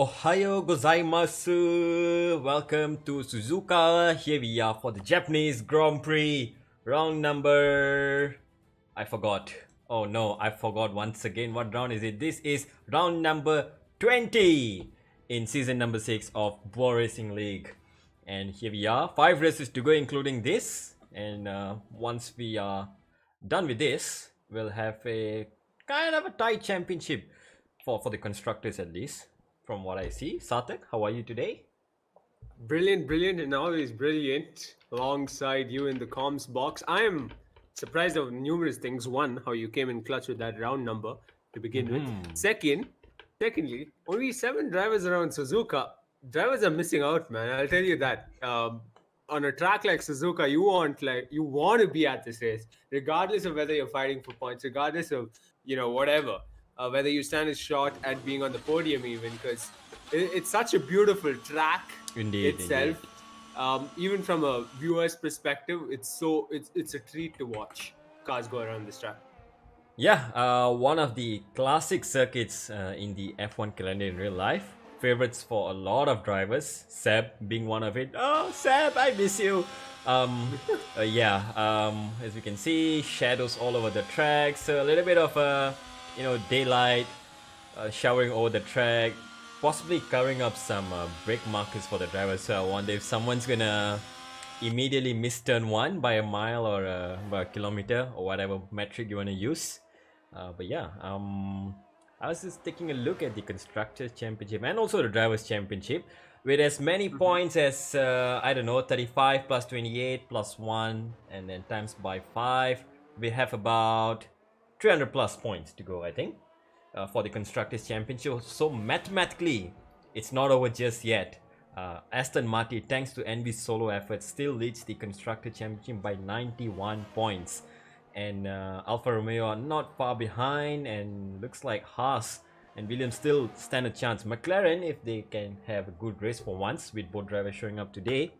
Ohayo gozaimasu! Welcome to Suzuka. Here we are for the Japanese Grand Prix. Round number... I forgot. Oh no, I forgot once again. What round is it? This is round number 20 in season number 6 of Bwoah Racing League. And here we are. 5 races to go including this. And once we are done with this, we'll have a kind of a tight championship for the constructors at least. From what I see. Sarthak, how are you today? Brilliant, and always brilliant alongside you in the comms box. I am surprised of numerous things. One, how you came in clutch with that round number to begin with. Secondly, only 7 drivers around Suzuka. Drivers are missing out, man. I'll tell you that. On a track like Suzuka, you want to be at this race, regardless of whether you're fighting for points, regardless of whatever, whether you stand a shot at being on the podium, even because it's such a beautiful track Indeed. itself. Even from a viewer's perspective, it's a treat to watch cars go around this track. Yeah, one of the classic circuits in the F1 calendar in real life. Favorites for a lot of drivers. Seb being one of it. Oh, Seb, I miss you. As we can see, shadows all over the track. So a little bit of daylight showering over the track, possibly covering up some brake markers for the drivers. So I wonder if someone's gonna immediately miss turn 1 by a mile or by a kilometer or whatever metric you want to use. I was just taking a look at the Constructors Championship and also the Drivers Championship with as many points as, 35 plus 28 plus 1 and then times by 5. We have about 300 plus points to go, I think, for the Constructors Championship. So mathematically, it's not over just yet. Aston Martin, thanks to Envy's solo efforts, still leads the Constructor Championship by 91 points. And Alfa Romeo are not far behind, and looks like Haas and Williams still stand a chance. McLaren, if they can have a good race for once with both drivers showing up today,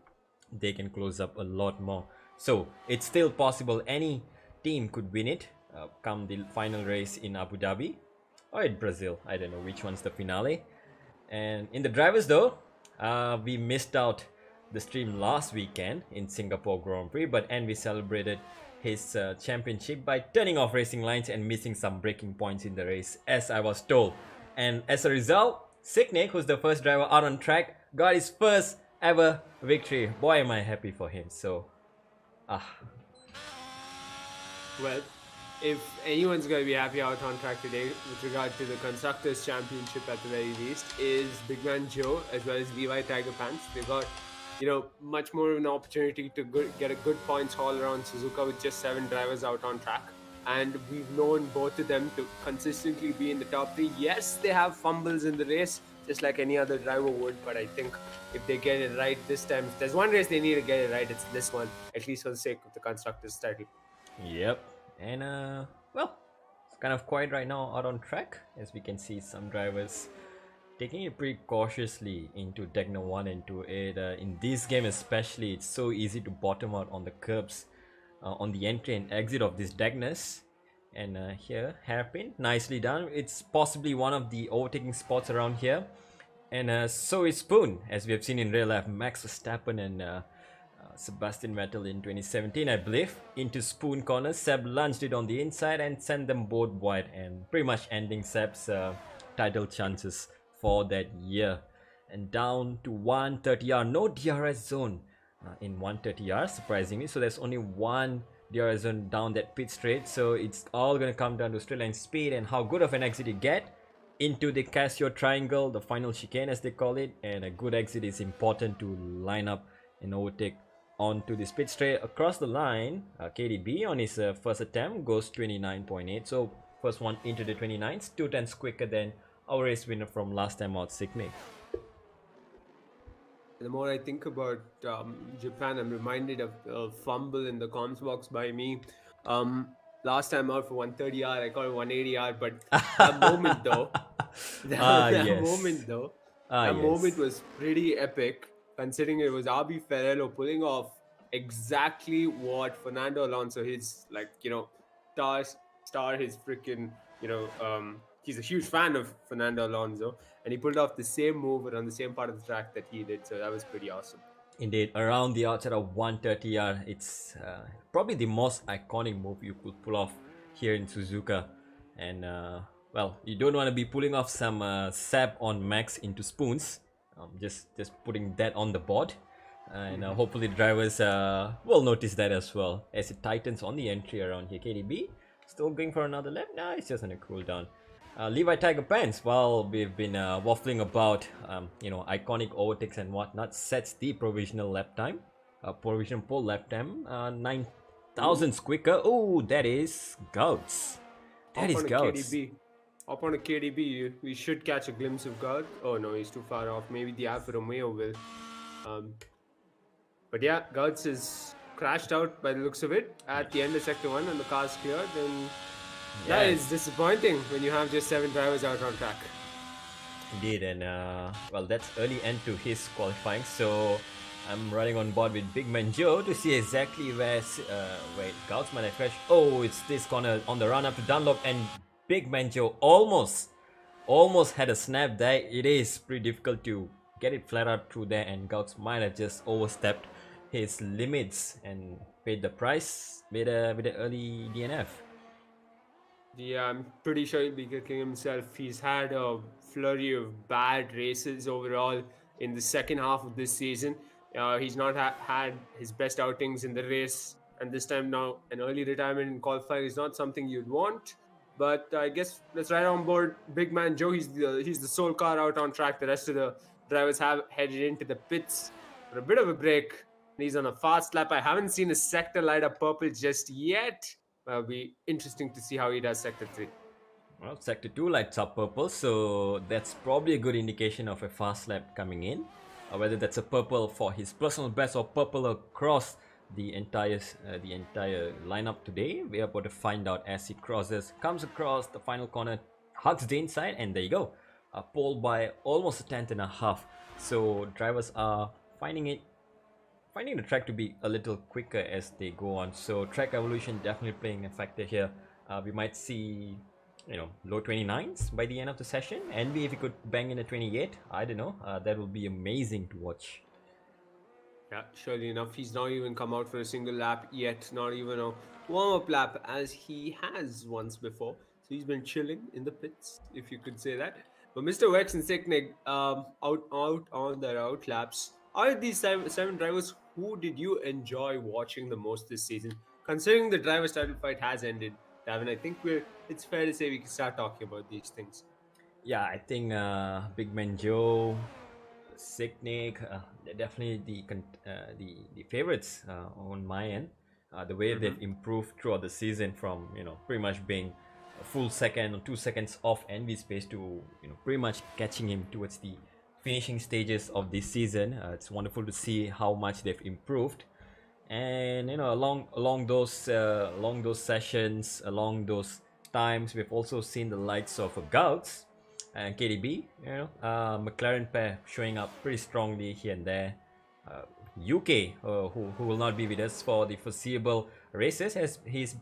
they can close up a lot more. So it's still possible any team could win it come the final race in Abu Dhabi or in Brazil. I don't know which one's the finale. And in the drivers though, we missed out the stream last weekend in Singapore Grand Prix, but Envy celebrated his championship by turning off racing lines and missing some braking points in the race, as I was told. And as a result, Sicknick, who's the first driver out on track, got his first ever victory. Boy, am I happy for him. So, Well, if anyone's going to be happy out on track today with regard to the Constructors' Championship at the very least, is Big Man Joe as well as Levi Tiger Pants. They've got, much more of an opportunity to get a good points haul around Suzuka with just 7 drivers out on track. And we've known both of them to consistently be in the top 3. Yes, they have fumbles in the race, just like any other driver would, but I think if they get it right this time, if there's one race they need to get it right, it's this one, at least for the sake of the Constructors' title. yep. And it's kind of quiet right now out on track, as we can see some drivers taking it pretty cautiously into Degner 1 and 2. In this game especially, it's so easy to bottom out on the curbs on the entry and exit of these Degners. And here, hairpin, nicely done. It's possibly one of the overtaking spots around here. And so is Spoon, as we have seen in real life. Max Verstappen and Sebastian Vettel in 2017, I believe, into Spoon corner. Seb lunged it on the inside and sent them both wide, and pretty much ending Seb's title chances for that year. And down to 130R, no DRS zone in 130R, surprisingly. So there's only one DRS zone down that pit straight. So it's all going to come down to straight line speed and how good of an exit you get into the Casio triangle, the final chicane as they call it. And a good exit is important to line up and overtake onto the pit straight across the line. KDB on his first attempt goes 29.8. So first one into the 29s, 2 tenths quicker than our race winner from last time out, Sicknick. The more I think about Japan, I'm reminded of a fumble in the comms box by me. Last time out for 130R, I call it 180R, but that moment though, that moment was pretty epic, considering it was RB Ferrero pulling off exactly what Fernando Alonso, his star his freaking he's a huge fan of Fernando Alonso, and he pulled off the same move around the same part of the track that he did. So that was pretty awesome. Indeed, around the outside of 130R, it's probably the most iconic move you could pull off here in Suzuka. And well, you don't want to be pulling off some sap on Max into spoons. Just putting that on the board, and hopefully the drivers will notice that as well as it tightens on the entry around here. KDB still going for another lap. Nah, it's just on a cool down. Levi Tiger Pants, well, we've been waffling about iconic overtakes and whatnot, sets the provisional lap time, provisional pole lap time, 9 thousandths quicker. Oh, that is Gouts. That is Gouts. Up on a KDB, we should catch a glimpse of God. Oh no, he's too far off. Maybe the Alfa Romeo will. But yeah, Gouts is crashed out by the looks of it at the end of Sector 1 and the car's cleared. And that is disappointing when you have just 7 drivers out on track. Indeed, and well, that's early end to his qualifying. So I'm running on board with Big Man Joe to see exactly where Gouts might have crashed. Oh, it's this corner on the run up to Dunlop, and Big Man Joe almost had a snap there. It is pretty difficult to get it flat out through there, and Gouts might have just overstepped his limits and paid the price with an early DNF. Yeah, I'm pretty sure he'll be kicking himself. He's had a flurry of bad races overall in the second half of this season. He's not had his best outings in the race, and this time now an early retirement in qualifying is not something you'd want. But I guess let's ride on board Big Man Joe. He's the sole car out on track. The rest of the drivers have headed into the pits for a bit of a break. He's on a fast lap. I haven't seen a sector light up purple just yet. It'll be interesting to see how he does Sector 3. Well, Sector 2 lights up purple, so that's probably a good indication of a fast lap coming in. Whether that's a purple for his personal best or purple across the entire lineup today, we are about to find out as he comes across the final corner, hugs the inside, and there you go. A pole by almost a tenth and a half. So drivers are finding the track to be a little quicker as they go on. So track evolution definitely playing a factor here. We might see low 29s by the end of the session. Envy if he could bang in a 28, I don't know, that will be amazing to watch. Yeah, surely enough, he's not even come out for a single lap yet, not even a warm-up lap as he has once before. So he's been chilling in the pits, if you could say that. But Mr. Wex and Seknig out on their out laps. Out of these seven drivers, who did you enjoy watching the most this season? Considering the driver's title fight has ended, Davin, I think it's fair to say we can start talking about these things. Yeah, I think Big Man Joe, Seknig, they're definitely the favorites on my end. The way they've improved throughout the season, from pretty much being a full second or 2 seconds off Envy's pace to pretty much catching him towards the finishing stages of this season. It's wonderful to see how much they've improved, and along those sessions, along those times, we've also seen the likes of Gouts and KDB, McLaren pair showing up pretty strongly here and there. UK, who will not be with us for the foreseeable races, as he's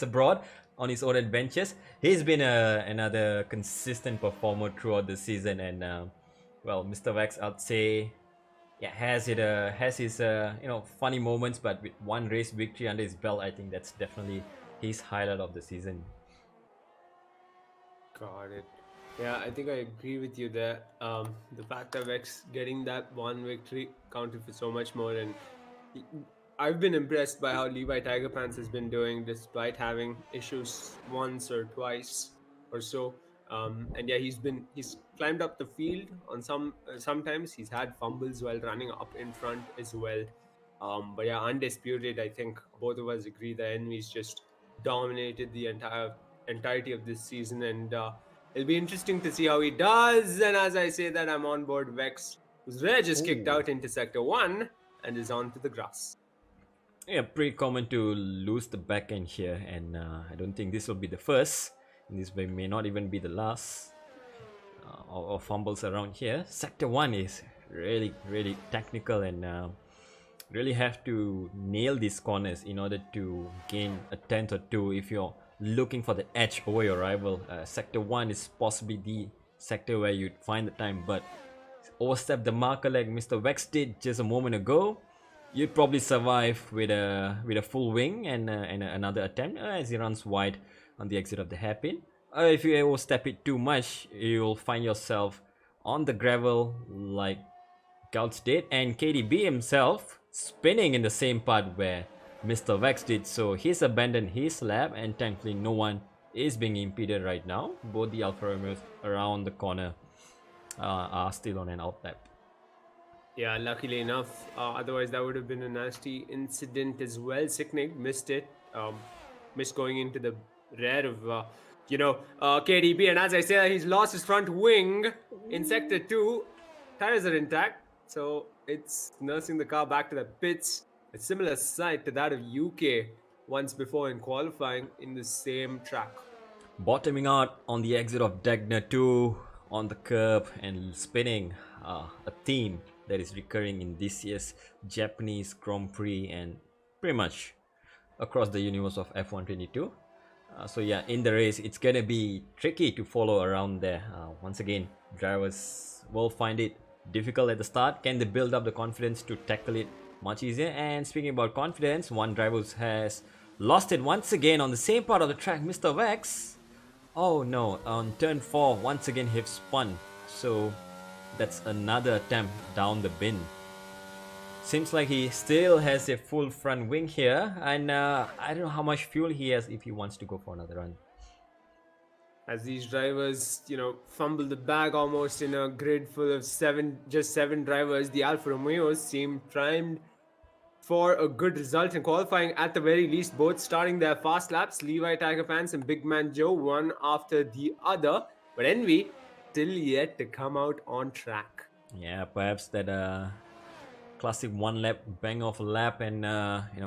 abroad on his own adventures. He's been another consistent performer throughout the season, and well, Mr. Vax, I'd say, has his funny moments, but with one race victory under his belt, I think that's definitely his highlight of the season. Got it. Yeah, I think I agree with you there. The fact of X getting that one victory counted for so much more, and I've been impressed by how Levi Tiger Pants has been doing despite having issues once or twice or so. And yeah, he's climbed up the field on sometimes he's had fumbles while running up in front as well. But yeah, undisputed, I think both of us agree that Envy's just dominated the entirety of this season, and it'll be interesting to see how he does. And as I say that, I'm on board Vex, who's just kicked out into Sector 1 and is on to the grass. Yeah, pretty common to lose the back end here, and I don't think this will be the first. This may not even be the last of fumbles around here. Sector 1 is really, really technical, and really have to nail these corners in order to gain a tenth or two if you're looking for the edge over your rival. Sector 1 is possibly the sector where you'd find the time, but overstep the marker like Mr. Vex did just a moment ago, you'd probably survive with a full wing and another attempt as he runs wide on the exit of the hairpin. If you overstep it too much, you'll find yourself on the gravel like Gouts did, and KDB himself spinning in the same part where Mr. Vex did. So he's abandoned his lap, and thankfully no one is being impeded right now. Both the Alfa Romeos around the corner are still on an out lap. Yeah, luckily enough. Otherwise, that would have been a nasty incident as well. Sicknick missed it. Missed going into the rear of, KDB. And as I say, he's lost his front wing in Sector 2. Tires are intact. So it's nursing the car back to the pits. A similar sight to that of UK once before in qualifying in the same track. Bottoming out on the exit of Degner 2 on the curb and spinning, a theme that is recurring in this year's Japanese Grand Prix and pretty much across the universe of F122. So yeah, in the race it's gonna be tricky to follow around there. Once again, drivers will find it difficult at the start. Can they build up the confidence to tackle it much easier? And speaking about confidence, one driver has lost it once again on the same part of the track, Mr. Vex. Oh no, on turn 4 once again he's spun, so that's another attempt down the bin. Seems like he still has a full front wing here, and I don't know how much fuel he has if he wants to go for another run. As these drivers, fumble the bag almost in a grid full of just seven drivers, the Alfa Romeos seem primed for a good result in qualifying, at the very least, both starting their fast laps. Levi, Tiger Pants and Big Man Joe, one after the other. But Envy still yet to come out on track. Yeah, perhaps that classic one lap, bang off a lap and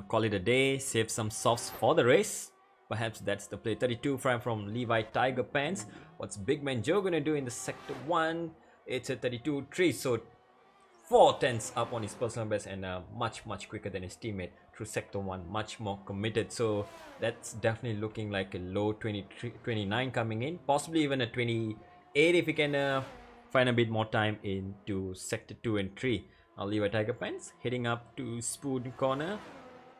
call it a day, save some softs for the race. Perhaps that's the play. 32 from Levi Tiger Pants. What's Big Man Joe gonna do in the Sector 1? It's a 32.3, so 4 tenths up on his personal best, and much quicker than his teammate through Sector 1, much more committed. So that's definitely looking like a low 29 coming in, possibly even a 28 if we can find a bit more time into Sector 2 and 3. Now Levi Tiger Pants heading up to Spoon Corner.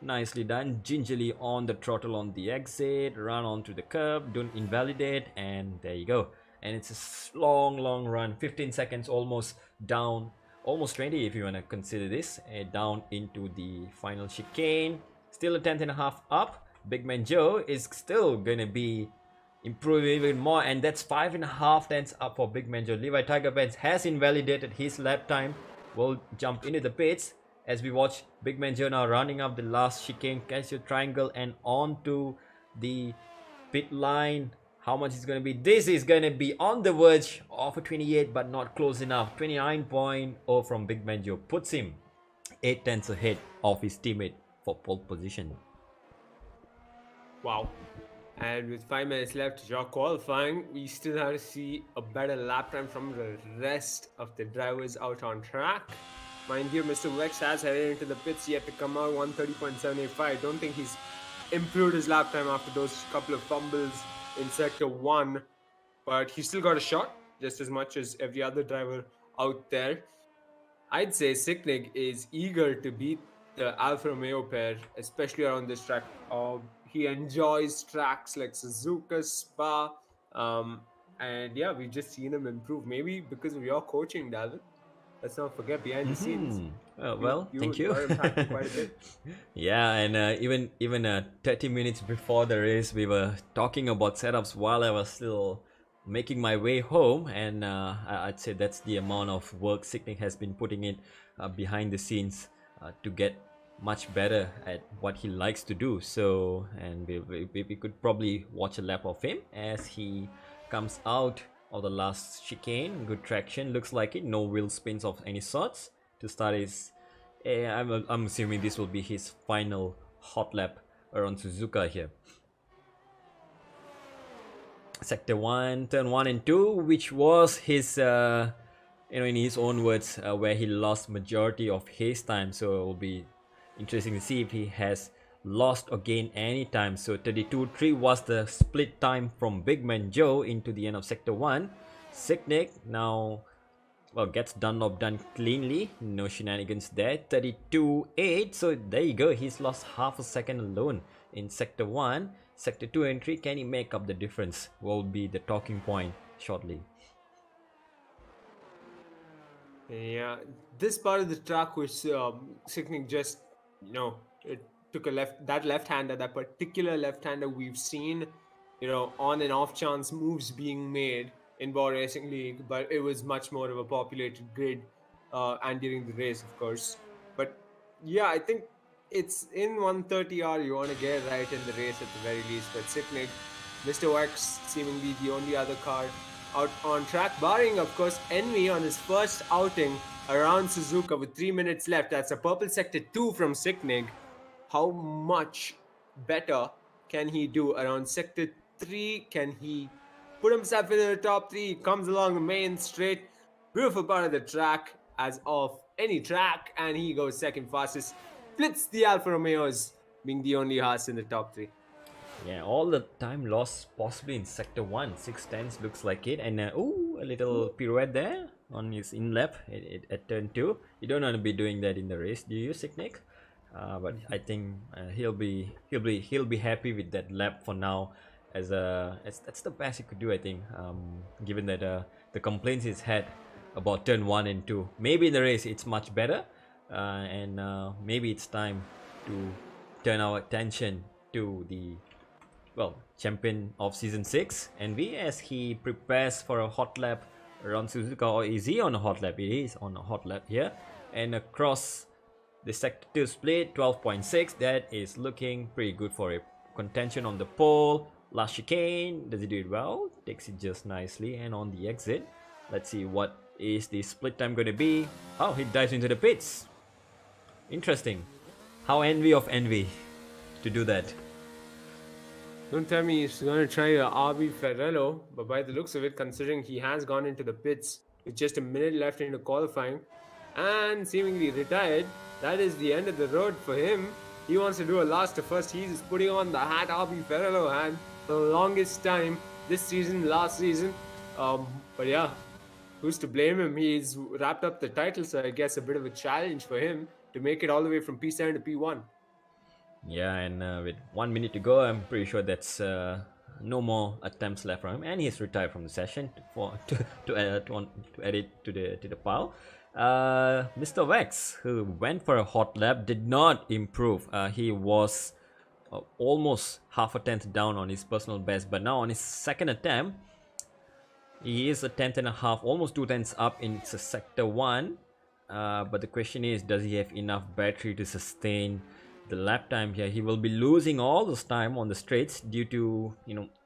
Nicely done, gingerly on the throttle on the exit, run onto the curb, don't invalidate, and there you go. And it's a long run, 15 seconds almost down, almost 20 if you want to consider this, down into the final chicane. Still a tenth and a half up. Big Man Joe is still gonna be improving even more, and that's 5.5 tenths up for Big Man Joe. Levi Tiger Pants has invalidated his lap time. We'll jump into the pits as we watch Big Man Joe now running up the last chicane, catch the triangle and onto the pit line. How much is going to be? This is going to be on the verge of a 28, but not close enough. 29.0 from Big Man Joe puts him 8 tenths ahead of his teammate for pole position. Wow. And with 5 minutes left to your qualifying, we still have to see a better lap time from the rest of the drivers out on track. Mind you, Mr. Vex has headed into the pits, yet to come out 130.785. I don't think he's improved his lap time after those couple of fumbles in Sector 1. But he's still got a shot, just as much as every other driver out there. I'd say Sicknig is eager to beat the Alfa Romeo pair, especially around this track. He enjoys tracks like Suzuka, Spa, and yeah, we've just seen him improve. Maybe because of your coaching, Dalvin. Let's not forget behind the scenes. Thank you. Quite a bit. Yeah, and even 30 minutes before the race, we were talking about setups while I was still making my way home, and I'd say that's the amount of work Sicknick has been putting in behind the scenes to get much better at what he likes to do. So, and we could probably watch a lap of him as he comes out of the last chicane. Good traction, looks like it. No wheel spins of any sorts to start his. I'm assuming this will be his final hot lap around Suzuka here. Sector 1, turn 1 and 2, which was his, in his own words, where he lost majority of his time. So it will be interesting to see if he has lost or gained any time. So 32.3 was the split time from Big Man Joe into the end of Sector 1. Sicknick now, well, gets Dunlop done cleanly. No shenanigans there. 32.8. So there you go. He's lost half a second alone in Sector 1. Sector 2 and 3, can he make up the difference? Will be the talking point shortly. Yeah, this part of the track was Sicknick just, it took a left-hander, that particular left-hander we've seen, on and off chance moves being made in Bwoah Racing League, but it was much more of a populated grid and during the race, of course. But yeah, I think it's in 130R you want to get right in the race at the very least. But Sicknick, Mr. X seemingly the only other car out on track, barring of course Envy on his first outing around Suzuka with 3 minutes left. That's a purple sector 2 from Sicknick. How much better can he do around sector 3? Can he put himself into the top 3? He comes along the main straight, beautiful part of the track as of any track, and he goes second fastest, splits the Alfa Romeos, being the only horse in the top 3. Yeah, all the time lost possibly in Sector 1. 6/10 looks like it. And a little pirouette there on his in-lap at turn 2. You don't want to be doing that in the race, do you, Sicknick? But I think he'll be happy with that lap for now. As that's the best he could do, I think. Given that the complaints he's had about turn 1 and 2. Maybe in the race it's much better, and maybe it's time to turn our attention to the champion of season 6, Envy, as he prepares for a hot lap around Suzuka. Or is he on a hot lap? He is on a hot lap here. And across the sector 2 split, 12.6, that is looking pretty good for it. Contention on the pole, last chicane, does he do it well? Takes it just nicely. And on the exit, let's see what is the split time going to be. Oh, he dives into the pits. Interesting. How envy of Envy to do that. Don't tell me he's going to try a RB Ferrello, but by the looks of it, considering he has gone into the pits with just a minute left into qualifying and seemingly retired, that is the end of the road for him. He wants to do a last to first. He's putting on the hat RB Ferrello hat for the longest time this season, last season. But yeah, who's to blame him? He's wrapped up the title, so I guess a bit of a challenge for him to make it all the way from P7 to P1. Yeah, and with 1 minute to go, I'm pretty sure that's no more attempts left from him, and he's retired from the session to add it to the pile. Mr. Vex, who went for a hot lap, did not improve. He was almost half a tenth down on his personal best, but now on his second attempt, he is a tenth and a half, almost 2 tenths up in sector 1. But the question is, does he have enough battery to sustain the lap time here? He will be losing all this time on the straights due to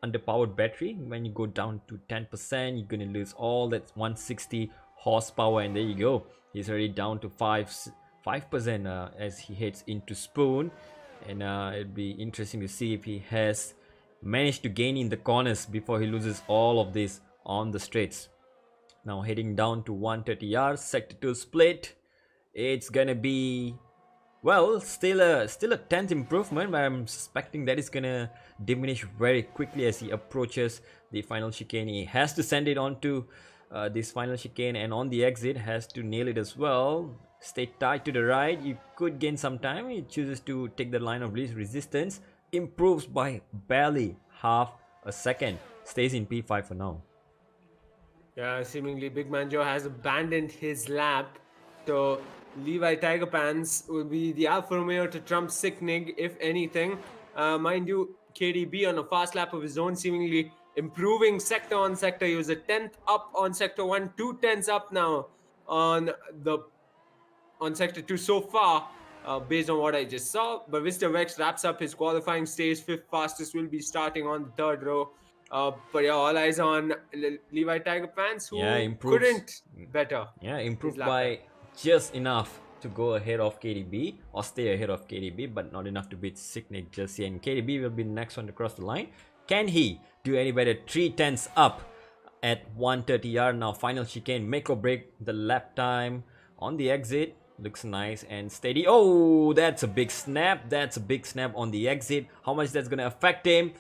underpowered battery. When you go down to 10%, you're gonna lose all that 160 horsepower, and there you go. He's already down to 5% as he heads into Spoon, and it'll be interesting to see if he has managed to gain in the corners before he loses all of this on the straights. Now heading down to 130R, sector 2 split. It's gonna be, well, still a 10th improvement, but I'm suspecting that is gonna diminish very quickly as he approaches the final chicane. He has to send it onto this final chicane, and on the exit has to nail it as well. Stay tight to the right, you could gain some time. He chooses to take the line of least resistance, improves by barely half a second, stays in P5 for now. Yeah, seemingly Big Man Joe has abandoned his lap, so Levi Tiger Pants will be the Alfa Romeo to trump Sicknick, if anything. Mind you, KDB on a fast lap of his own, seemingly improving sector on sector. He was a 10th up on sector 1, 2 tenths up now on sector 2 so far, based on what I just saw. But Mr. Vex wraps up his qualifying, stays 5th fastest, will be starting on the 3rd row. But yeah, all eyes on Levi Tiger Pants, who couldn't better. Yeah, improved by just enough to go ahead of KDB or stay ahead of KDB, but not enough to beat Sicknick just yet. And KDB will be the next one to cross the line. Can he do any better? 3 tenths up at 130R now. Final chicane, make or break the lap time on the exit. Looks nice and steady. Oh, that's a big snap. That's a big snap on the exit. How much that's gonna affect him?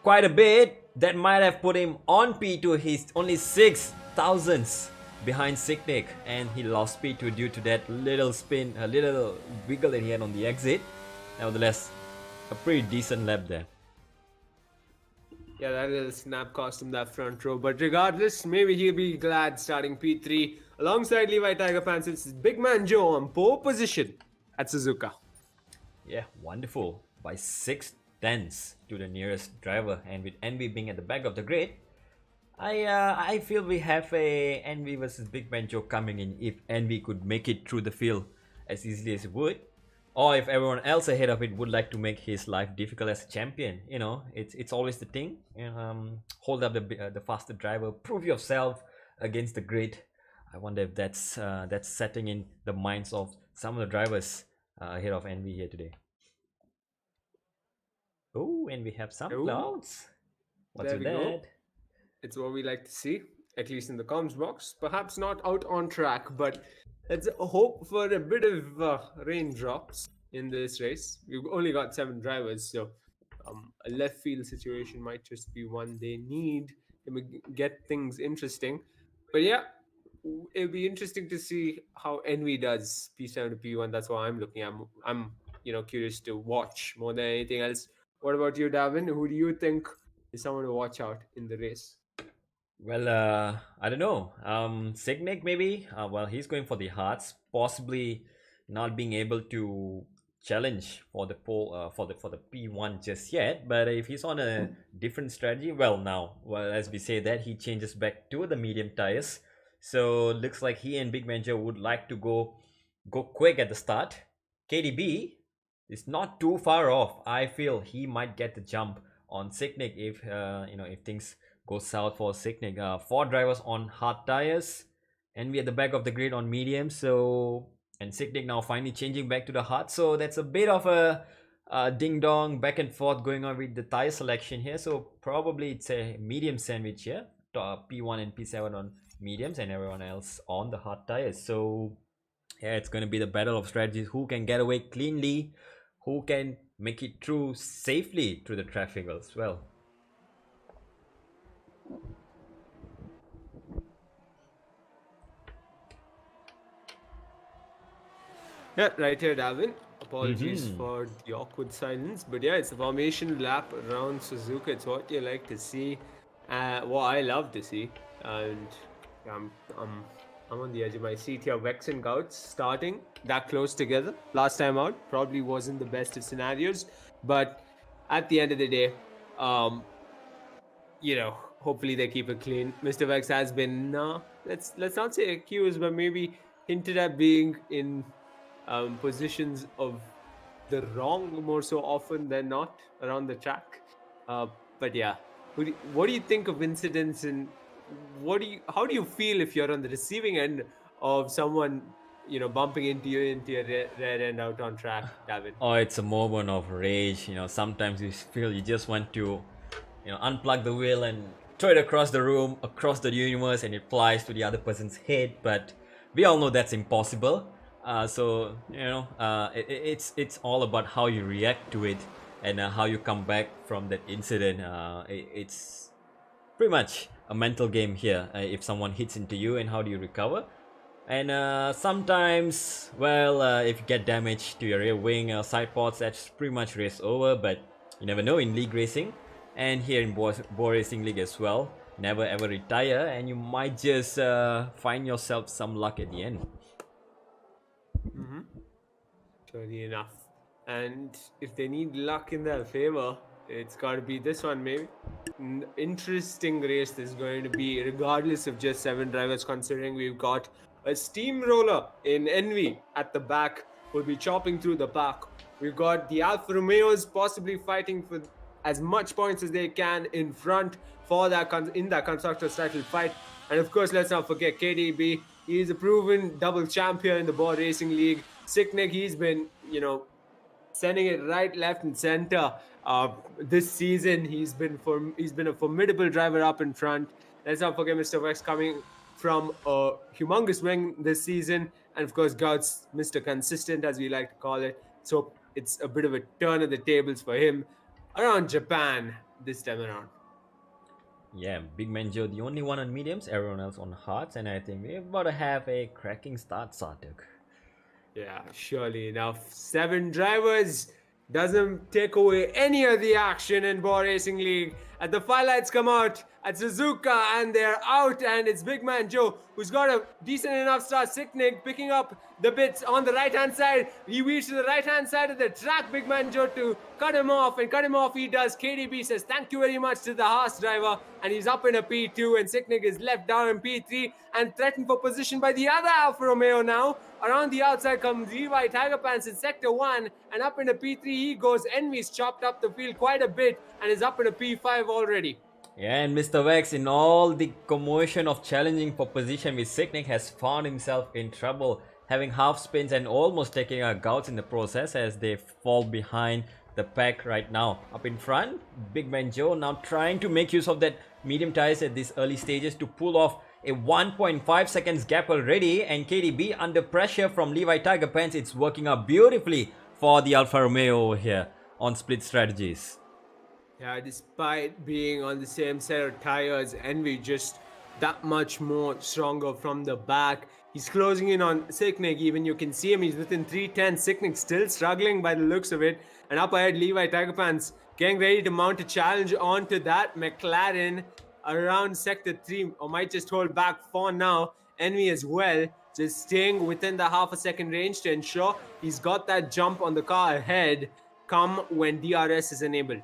Quite a bit. That might have put him on P2. He's only 6 thousandths behind Signic, and he lost P2 due to that little spin, a little wiggle that he had on the exit. Nevertheless, a pretty decent lap there. Yeah, that little snap cost him that front row. But regardless, maybe he'll be glad starting P3 alongside Levi Tiger Pants. It's Big Man Joe on pole position at Suzuka. Yeah, wonderful. By 6 tenths to the nearest driver, and with Envy being at the back of the grid, I feel we have a Envy versus Big Man Joe coming in if Envy could make it through the field as easily as it would, or if everyone else ahead of it would like to make his life difficult as a champion. You know, it's always the thing. Hold up the faster driver, prove yourself against the grid. I wonder if that's setting in the minds of some of the drivers ahead of Envy here today. Oh, and we have some clouds. What's with that? Go. It's what we like to see, at least in the comms box. Perhaps not out on track, but let's hope for a bit of raindrops in this race. We've only got 7 drivers, so a left field situation might just be one they need to get things interesting. But yeah, it'll be interesting to see how Envy does P7 to P1. That's what I'm looking at. I'm curious to watch more than anything else. What about you, Davin? Who do you think is someone to watch out in the race? Well, I don't know. Signic maybe. Well, he's going for the hearts, possibly not being able to challenge for the pole for the P1 just yet. But if he's on a different strategy, well, as we say that, he changes back to the medium tires. So looks like he and Big Man Joe would like to go quick at the start. KDB is not too far off. I feel he might get the jump on Signic if if things go south for Signic. 4 drivers on hard tires, and we at the back of the grid on medium. So, and Signic now finally changing back to the hard. So that's a bit of a ding dong back and forth going on with the tire selection here. So probably it's a medium sandwich here. P1 and P7 on mediums, and everyone else on the hard tires. So yeah, it's going to be the battle of strategies. Who can get away cleanly? Who can make it through safely through the traffic as well? Yeah, right here, Davin. Apologies for the awkward silence, but yeah, it's a formation lap around Suzuka. It's what you like to see, what I love to see, and I'm on the edge of my seat here. Vex and Gouts starting that close together. Last time out probably wasn't the best of scenarios, but at the end of the day, hopefully they keep it clean. Mr. Vex has been let's not say accused, but maybe hinted at being in positions of the wrong more so often than not around the track. But yeah, what do you think of incidents, and how do you feel if you're on the receiving end of someone bumping into your rear end out on track, David? Oh, it's a moment of rage. Sometimes you feel you just want to unplug the wheel and throw it across the room, across the universe, and it flies to the other person's head. But we all know that's impossible. So it's all about how you react to it and how you come back from that incident. It's pretty much a mental game here. If someone hits into you, and how do you recover? And sometimes, if you get damage to your rear wing, side pods, that's pretty much race over. But you never know in league racing, and here in Bwoah Racing League as well. Never ever retire, and you might just find yourself some luck at the end. Surely enough. And if they need luck in their favor, it's got to be this one, maybe. Interesting race this is going to be, regardless of just 7 drivers, considering we've got a steamroller in Envy at the back, will be chopping through the pack. We've got the Alfa Romeos possibly fighting for as much points as they can in front for that in that constructors title fight. And of course, let's not forget KDB. He's a proven double champion in the Bwoah Racing League. Signic, he's been, sending it right, left, and center. This season, he's been a formidable driver up in front. Let's not forget Mr. Vex coming from a humongous wing this season, And of course, Gout's Mr. Consistent, as we like to call it. So it's a bit of a turn of the tables for him around Japan this time around. Yeah, Big Man Joe, the only one on mediums, everyone else on hards, and I think we're about to have a cracking start, Sartuk. Yeah, surely enough. 7 drivers doesn't take away any of the action in Bwoah Racing League. As the lights come out at Suzuka and they're out, and it's Big Man Joe who's got a decent enough start. Sicknick picking up the bits on the right hand side. He weaves to the right hand side of the track, Big Man Joe, to cut him off, and cut him off he does. KDB says thank you very much to the Haas driver, and he's up in a P2, and Sicknick is left down in P3 and threatened for position by the other Alfa Romeo now. Around the outside comes Levi Tiger Pants in Sector 1, and up in the P3 he goes. Envy's chopped up the field quite a bit and is up in a P5 already. Yeah, and Mr. Vex, in all the commotion of challenging for position with Sicknick, has found himself in trouble, having half spins and almost taking out Gouts in the process as they fall behind the pack right now. Up in front, Big Man Joe now trying to make use of that medium tires at these early stages to pull off a 1.5 seconds gap already, and KDB under pressure from Levi Tiger Pants. It's working out beautifully for the Alfa Romeo over here on split strategies. Yeah, despite being on the same set of tires, Envy just that much more stronger from the back. He's closing in on Sicknick. Even you can see him, he's within 310. Sicknick still struggling by the looks of it. And up ahead, Levi Tiger Pants getting ready to mount a challenge onto that McLaren around Sector 3, or might just hold back for now. Envy as well, just staying within the half a second range to ensure he's got that jump on the car ahead come when DRS is enabled.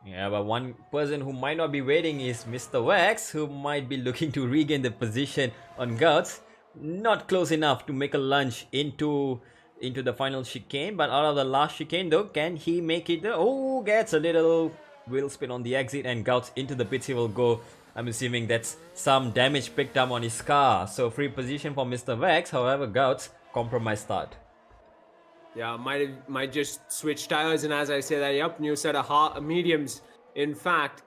Yeah, but one person who might not be waiting is Mr. Wax, who might be looking to regain the position on Guts. Not close enough to make a lunge into the final chicane, but out of the last chicane though, can he make it? Oh, gets a little wheel spin on the exit, and Gouts into the pits he will go. I'm assuming that's some damage picked up on his car. So free position for Mr. Vex, however Gouts compromise start. Yeah, might just switch tires, and as I say that, yep, new set of mediums in fact.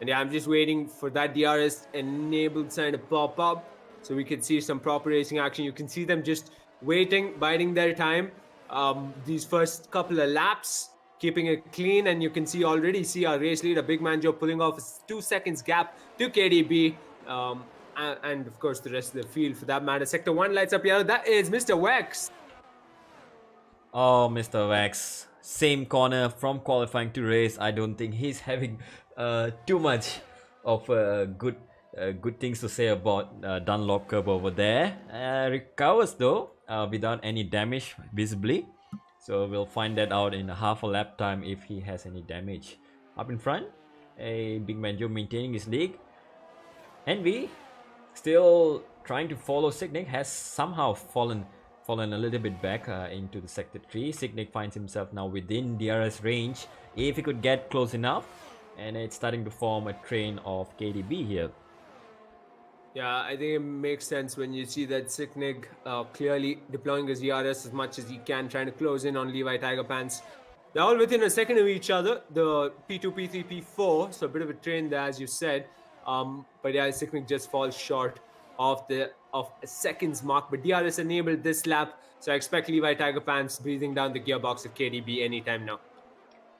And yeah, I'm just waiting for that DRS enabled sign to pop up so we can see some proper racing action. You can see them just waiting, biding their time. These first couple of laps, keeping it clean, and you can already see our race leader, Big Man Joe, pulling off a 2 seconds gap to KDB. And of course the rest of the field for that matter. Sector 1 lights up yellow. That is Mr. Wex. Oh, Mr. Wax, same corner from qualifying to race. I don't think he's having too much of good things to say about Dunlop curb over there. Recovers though without any damage visibly. So we'll find that out in a half a lap time if he has any damage. Up in front, a Big Man Joe maintaining his lead. Envy still trying to follow Sicknick, has somehow fallen a little bit back into the Sector 3. Sicknick finds himself now within DRS range if he could get close enough, and it's starting to form a train of KDB here. Yeah, I think it makes sense when you see that Sicknick clearly deploying his DRS as much as he can, trying to close in on Levi Tiger Pants. They're all within a second of each other, the P2, P3, P4, so a bit of a train there as you said. But yeah, Sicknick just falls short of a seconds mark, but DRS enabled this lap, so I expect Levi Tiger Pants breathing down the gearbox of KDB anytime now.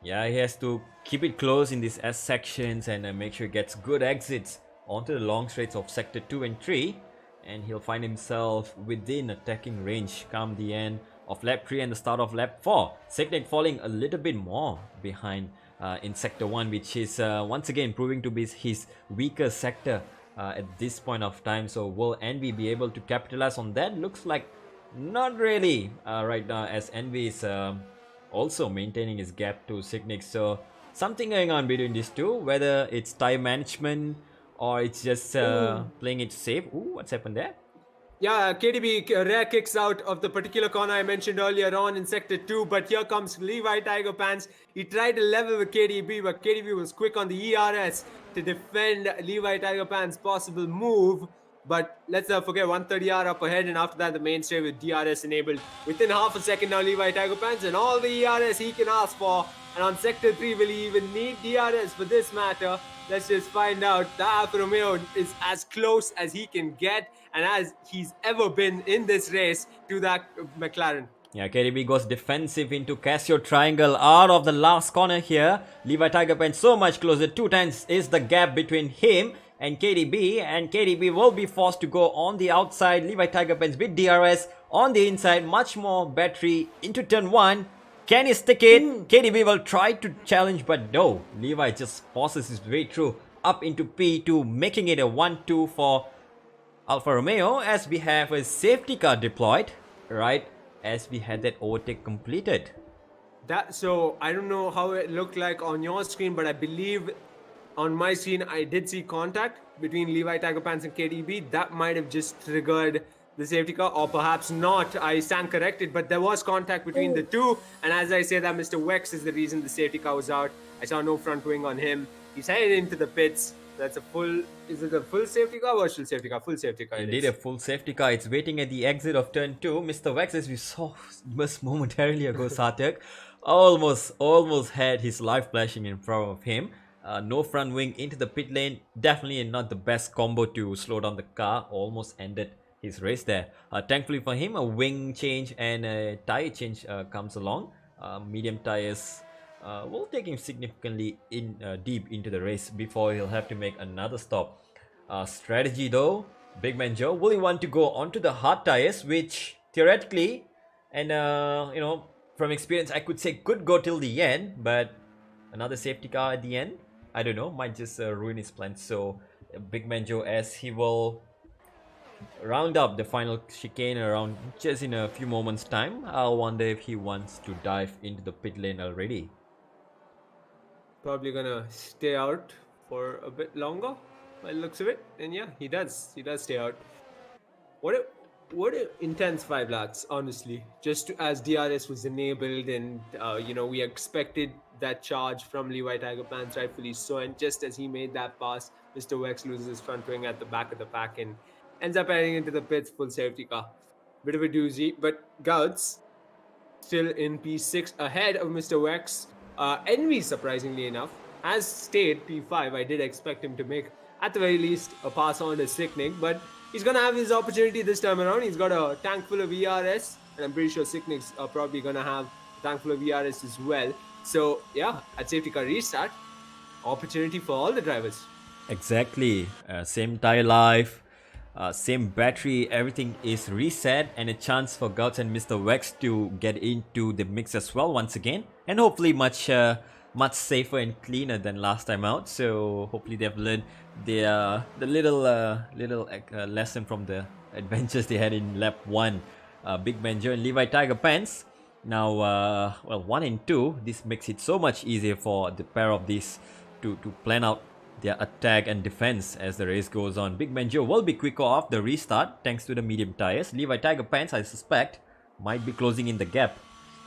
Yeah, he has to keep it close in these S sections and make sure he gets good exits onto the long straights of Sector 2 and 3, and he'll find himself within attacking range come the end of lap 3 and the start of lap 4. Sicknick falling a little bit more behind in Sector 1, which is once again proving to be his weaker sector at this point of time. So will Envy be able to capitalize on that? Looks like not really right now, as Envy is also maintaining his gap to Sicknick. So something going on between these two, whether it's tire management or it's just playing it safe. Ooh, what's happened there? Yeah, KDB rare kicks out of the particular corner I mentioned earlier on in Sector 2, but here comes Levi Tiger Pants. He tried to level with KDB, but KDB was quick on the ERS to defend Levi Tiger Pants' possible move. But let's not forget 130R up ahead, and after that the mainstay with DRS enabled within half a second now. Levi Tiger Pants and all the ERS he can ask for. And on sector 3, will he even need DRS for this matter? Let's just find out. The Alfa Romeo is as close as he can get and as he's ever been in this race to that McLaren. Yeah, KDB goes defensive into Casio Triangle out of the last corner here. Levi Tiger Pen so much closer. 2 times is the gap between him and KDB will be forced to go on the outside. Levi Tiger Pens with DRS on the inside. Much more battery into turn 1. Can he stick it? KDB will try to challenge, but no. Levi just forces his way through up into P2, making it a 1-2 for Alfa Romeo as we have a safety car deployed, right? As we had that overtake completed. So I don't know how it looked like on your screen, but I believe on my screen I did see contact between Levi Tiger Pants and KDB. That might have just triggered the safety car, or perhaps not. I stand corrected, but there was contact between the two. And as I say that, Mr. Wex is the reason the safety car was out. I saw no front wing on him. He's headed into the pits. That's a full. Is it a full safety car or still safety car? Full safety car. Indeed, a full safety car. It's waiting at the exit of turn 2. Mr. Wex, as we saw just momentarily ago, Sarthak almost had his life flashing in front of him. No front wing into the pit lane. Definitely not the best combo to slow down the car. Almost ended his race there. Thankfully for him, a wing change and a tire change comes along. Medium tires will take him significantly deep into the race before he'll have to make another stop. Strategy though, Big Man Joe, will he want to go onto the hard tires, which theoretically and from experience I could say could go till the end, but another safety car at the end, I don't know, might just ruin his plans. So Big Man Joe, as he will round up the final chicane around just in a few moments time, I'll wonder if he wants to dive into the pit lane already. Probably gonna stay out for a bit longer by the looks of it. And yeah, he does stay out. What a intense 5 laps, honestly. Just as DRS was enabled, and we expected that charge from Levi Tiger Pants, rightfully so. And just as he made that pass, Mr. Wex loses his front wing at the back of the pack and ends up heading into the pits, full safety car. Bit of a doozy, but Gouts still in P6 ahead of Mr. Wex. Envy, surprisingly enough, has stayed P5. I did expect him to make, at the very least, a pass on to Sicknick, but he's going to have his opportunity this time around. He's got a tank full of ERS, and I'm pretty sure Sicknick's probably going to have a tank full of ERS as well. So, yeah, at safety car restart, opportunity for all the drivers. Exactly. Same tire life, same battery, everything is reset, and a chance for Gouts and Mr. Wex to get into the mix as well once again, and hopefully much safer and cleaner than last time out. So hopefully they've learned the little lesson from the adventures they had in lap 1. Big Man Joe and Levi Tiger Pants now 1 and 2. This makes it so much easier for the pair of these to plan out their attack and defense as the race goes on. Big Man Joe will be quicker off the restart thanks to the medium tires. Levi Tiger Pants, I suspect, might be closing in the gap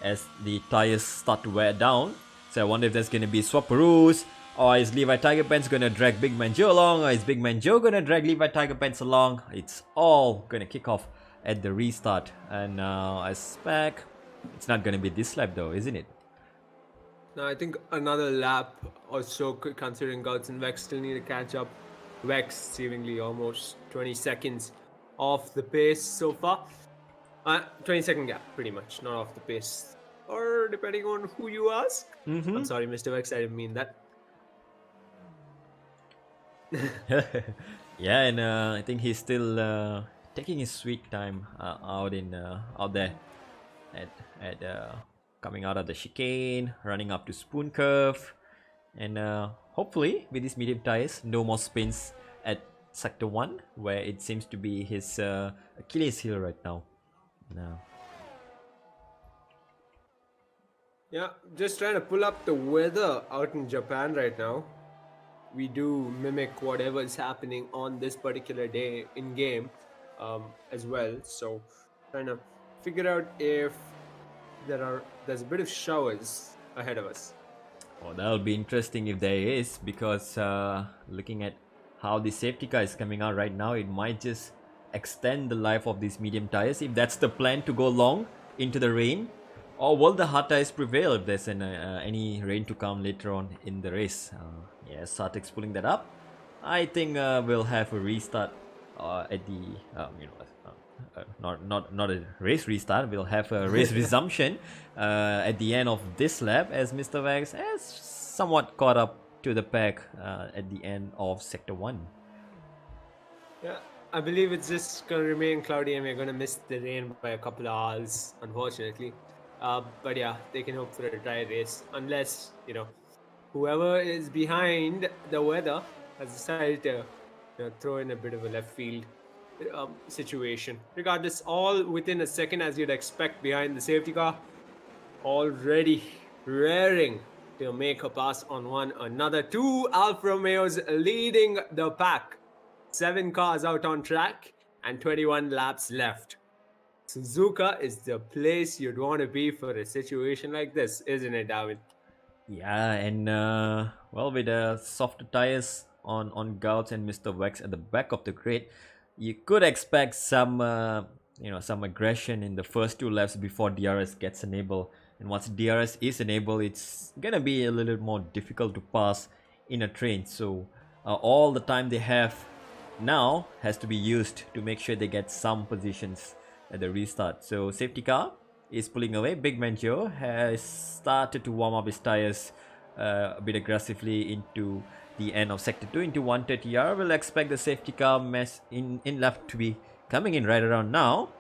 as the tires start to wear down. So I wonder if there's going to be swapperoos, or is Levi Tiger Pants going to drag Big Man Joe along, or is Big Man Joe going to drag Levi Tiger Pants along? It's all going to kick off at the restart. And I suspect it's not going to be this lap though, isn't it? No, I think another lap or so, considering Gouts and Vex still need to catch up. Vex seemingly almost 20 seconds off the pace so far. 20-second gap, pretty much, not off the pace. Or depending on who you ask. I'm sorry, Mr. Vex, I didn't mean that. Yeah, and I think he's still taking his sweet time out there at coming out of the chicane, running up to Spoon Curve, and hopefully with these medium tires, no more spins at Sector 1, where it seems to be his Achilles heel right now. Yeah, just trying to pull up the weather out in Japan right now. We do mimic whatever is happening on this particular day in game as well. So trying to figure out if there's a bit of showers ahead of us. Oh, that'll be interesting if there is, because looking at how the safety car is coming out right now, it might just extend the life of these medium tires if that's the plan to go long into the rain. Or will the hard tires prevail if there's any rain to come later on in the race? Yes, Sartek's pulling that up. I think we'll have a restart at the not a race restart. We'll have a race resumption at the end of this lap, as Mr. Vax has somewhat caught up to the pack at the end of Sector 1. Yeah, I believe it's just going to remain cloudy and we're going to miss the rain by a couple of hours, unfortunately. But yeah, they can hope for a dry race unless, whoever is behind the weather has decided to throw in a bit of a left field situation. Regardless, all within a second, as you'd expect, behind the safety car, already raring to make a pass on one another. 2 Alfa Romeos leading the pack. 7 cars out on track and 21 laps left. Suzuka is the place you'd want to be for a situation like this, isn't it, David? Yeah, and well, with the softer tires on Gouts and Mr. Wax at the back of the grid, you could expect some some aggression in the first 2 laps before DRS gets enabled. And once DRS is enabled, it's gonna be a little more difficult to pass in a train. So all the time they have now has to be used to make sure they get some positions at the restart. So safety car is pulling away. Big Man Joe has started to warm up his tires a bit aggressively into the end of Sector 2 into 130R. We'll expect the safety car mess in lap to be coming in right around now.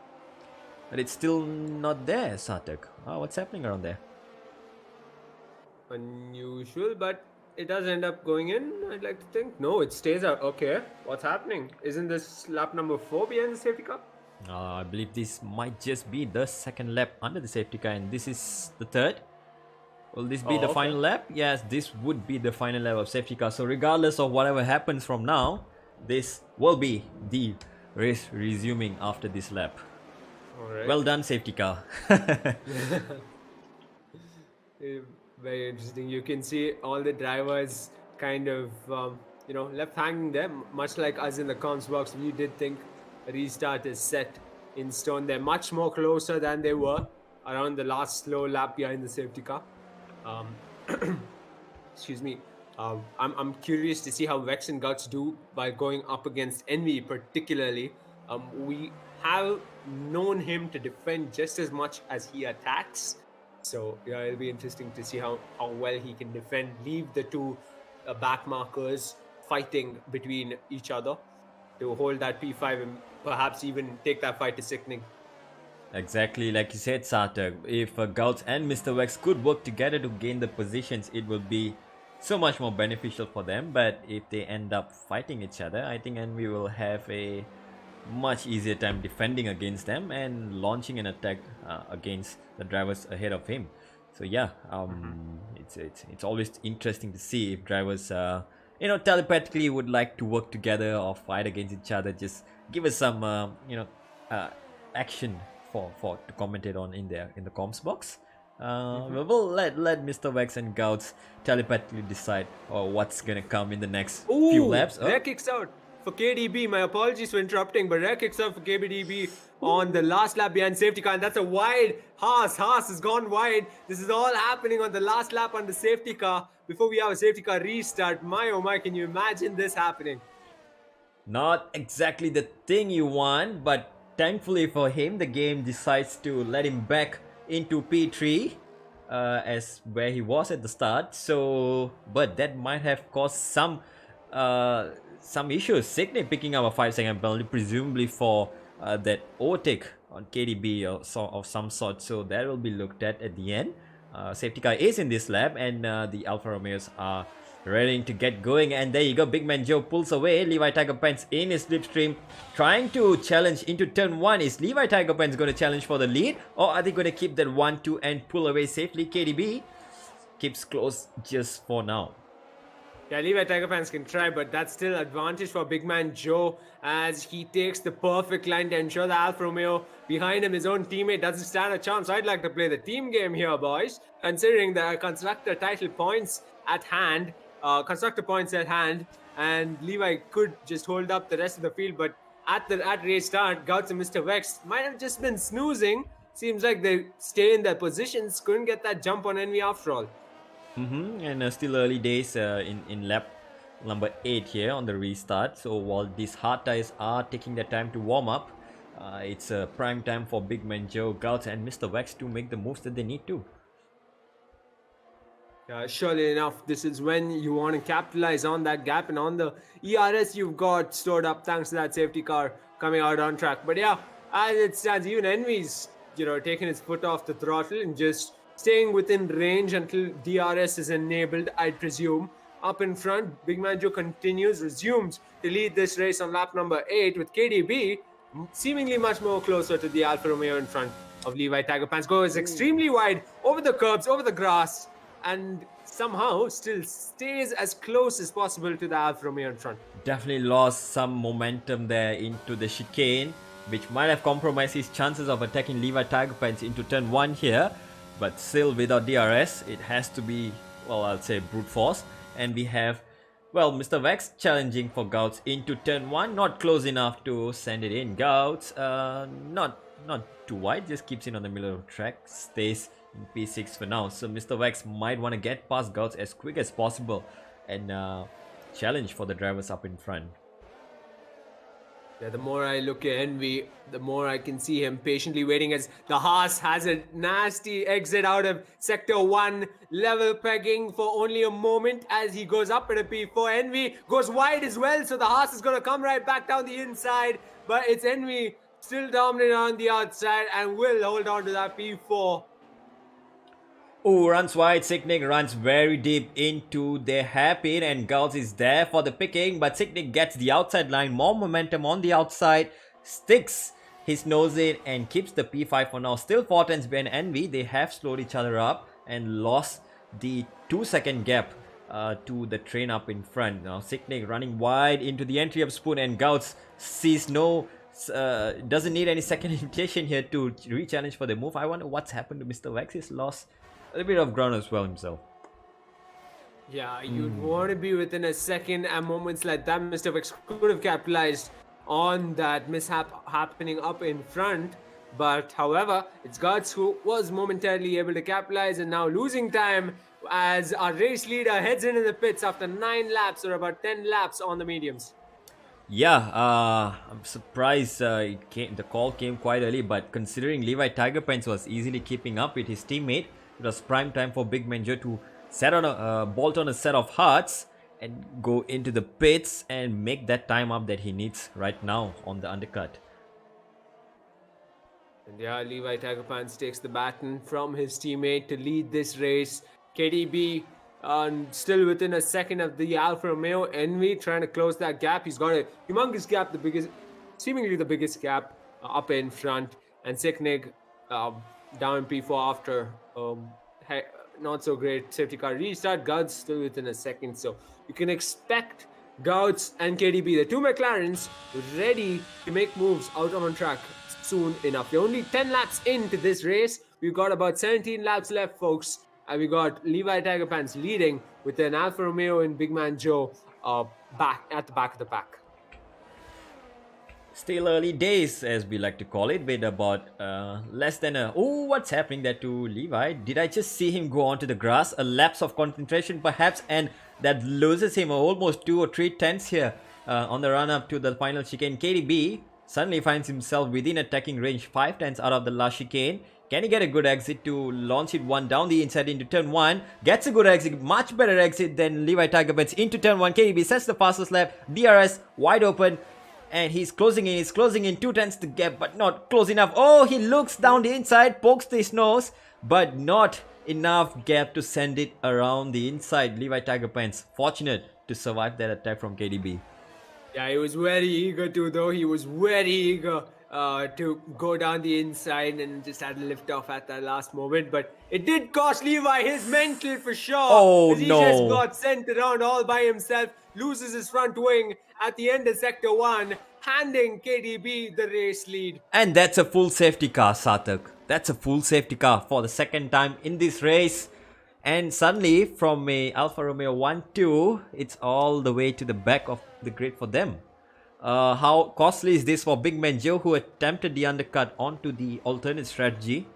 But it's still not there, Sartek. Oh, what's happening around there? Unusual, but it does end up going in, I'd like to think. No, it stays out. Okay, what's happening? Isn't this lap number 4 behind the safety car? I believe this might just be the second lap under the safety car, and this is the third. Will this be the final lap? Yes, this would be the final lap of safety car. So regardless of whatever happens from now, this will be the race resuming after this lap. Alright. Well done, safety car. Very interesting. You can see all the drivers kind of, left hanging there, much like us in the comms box. We did think a restart is set in stone. They're much more closer than they were around the last slow lap behind the safety car. Excuse me. I'm curious to see how Vex and Guts do by going up against Envy, particularly. We have known him to defend just as much as he attacks. So yeah, it'll be interesting to see how well he can defend, leave the 2 back markers fighting between each other to hold that P5 and perhaps even take that fight to sickening. Exactly, like you said, Sartek. If Gouts and Mr. Wax could work together to gain the positions, it will be so much more beneficial for them. But if they end up fighting each other, I think Envy will have a much easier time defending against them and launching an attack against the drivers ahead of him. So yeah, it's always interesting to see if drivers telepathically would like to work together or fight against each other. Just give us some action for to commentate on in the comms box. We'll let Mr. Wax and Gouts telepathically decide what's gonna come in the next few laps. Rare kicks out for KDB. My apologies for interrupting, but Rare kicks out for KDB on the last lap behind safety car, and that's a wide. Haas has gone wide. This is all happening on the last lap on the safety car before we have a safety car restart. My oh my, can you imagine this happening? Not exactly the thing you want, but thankfully for him, the game decides to let him back into P3 as where he was at the start. So, but that might have caused some issues. Sydney picking up a 5-second penalty, presumably for that overtake on KDB or of some sort. So that will be looked at the end. Safety car is in this lap, and the Alfa Romeos are ready to get going. And there you go, Big Man Joe pulls away. Levi Tiger Pants in his slipstream, trying to challenge into turn 1. Is Levi Tiger Pants going to challenge for the lead, or are they going to keep that 1-2 and pull away safely? KDB keeps close just for now. Yeah, Levi Tiger Pants can try, but that's still advantage for Big Man Joe as he takes the perfect line to ensure the Alfa Romeo behind him, his own teammate, doesn't stand a chance. I'd like to play the team game here, boys. Considering the constructor title points at hand, constructor points at hand, and Levi could just hold up the rest of the field. But at race start, Gouts and Mr. Vex might have just been snoozing. Seems like they stay in their positions, couldn't get that jump on Envy after all. And still early days in lap number 8 here on the restart. So while these hard tires are taking their time to warm up, it's a prime time for Big Man Joe, Gouts and Mr. Vex to make the moves that they need to. Surely enough, this is when you want to capitalize on that gap, and on the ERS you've got stored up thanks to that safety car coming out on track. But yeah, as it stands, even Envy's taking his foot off the throttle and just staying within range until DRS is enabled, I'd presume. Up in front, Big Man Joe resumes to lead this race on lap number 8, with KDB seemingly much more closer to the Alfa Romeo in front of Levi Tiger Pants. Goes extremely wide over the curbs, over the grass, and somehow still stays as close as possible to the Alfa Romeo in front. Definitely lost some momentum there into the chicane, which might have compromised his chances of attacking Levi Tiger Pants into turn 1 here. But still, without DRS, it has to be, well, I'll say brute force. And we have, well, Mr. Vex challenging for Gouts into turn 1. Not close enough to send it in. Gouts, not too wide, just keeps it on the middle of the track. Stays in P6 for now. So Mr. Vex might want to get past Gouts as quick as possible and challenge for the drivers up in front. Yeah, the more I look at Envy, the more I can see him patiently waiting as the Haas has a nasty exit out of Sector 1, level pegging for only a moment as he goes up in a P4. Envy goes wide as well, so the Haas is going to come right back down the inside, but it's Envy still dominant on the outside and will hold on to that P4. Oh, runs wide. Sicknick runs very deep into their hairpin, and Gouts is there for the picking, but Sicknick gets the outside line, more momentum on the outside, sticks his nose in and keeps the P5 for now. Still 4 tenths behind Envy. They have slowed each other up and lost the 2-second gap to the train up in front. Now Sicknick running wide into the entry of Spoon, and Gouts sees doesn't need any second invitation here to re-challenge for the move. I wonder what's happened to Mr. Vex. He's lost a little bit of ground as well himself. Yeah, you'd want to be within a second. At moments like that, Mr. Vex could have capitalized on that mishap happening up in front. But however, it's Gouts who was momentarily able to capitalize, and now losing time as our race leader heads into the pits after 9 laps or about 10 laps on the mediums. Yeah, I'm surprised the call came quite early, but considering Levi Tiger Pants was easily keeping up with his teammate, it was prime time for Big Man Joe to bolt on a set of hearts and go into the pits and make that time up that he needs right now on the undercut. And yeah, Levi Tiger Pants takes the baton from his teammate to lead this race. KDB still within a second of the Alfa Romeo. Envy trying to close that gap. He's got a humongous gap, seemingly the biggest gap up in front. And Sicknick down in P4 after not so great safety car restart. Gouts still within a second, so you can expect Gouts and KDB, the 2 McLarens, ready to make moves out on track soon enough. We're only 10 laps into this race. We've got about 17 laps left, folks, and we got Levi Tiger Pants leading with an Alfa Romeo and Big Man Joe back at the back of the pack. Still early days, as we like to call it, with about less than a... Oh, what's happening there to Levi? Did I just see him go onto the grass? A lapse of concentration perhaps, and that loses him almost 2 or 3 tenths here on the run up to the final chicane. KDB suddenly finds himself within attacking range, 5 tenths out of the last chicane. Can he get a good exit to launch it one down the inside into turn 1? Gets a good exit, much better exit than Levi Tiger Pants into turn 1. KDB sets the fastest lap, DRS wide open. And he's closing in 2 tenths the gap, but not close enough. Oh, he looks down the inside, pokes his nose, but not enough gap to send it around the inside. Levi Tiger Pants fortunate to survive that attack from KDB. Yeah, he was very eager to, though. He was very eager to go down the inside and just had to lift off at that last moment. But it did cost Levi his mental for sure. Oh, he just got sent around all by himself, loses his front wing at the end of Sector 1, handing KDB the race lead. And that's a full safety car, Sarthak. That's a full safety car for the second time in this race. And suddenly from a Alfa Romeo 1-2, it's all the way to the back of the grid for them. How costly is this for Big Man Joe, who attempted the undercut onto the alternate strategy?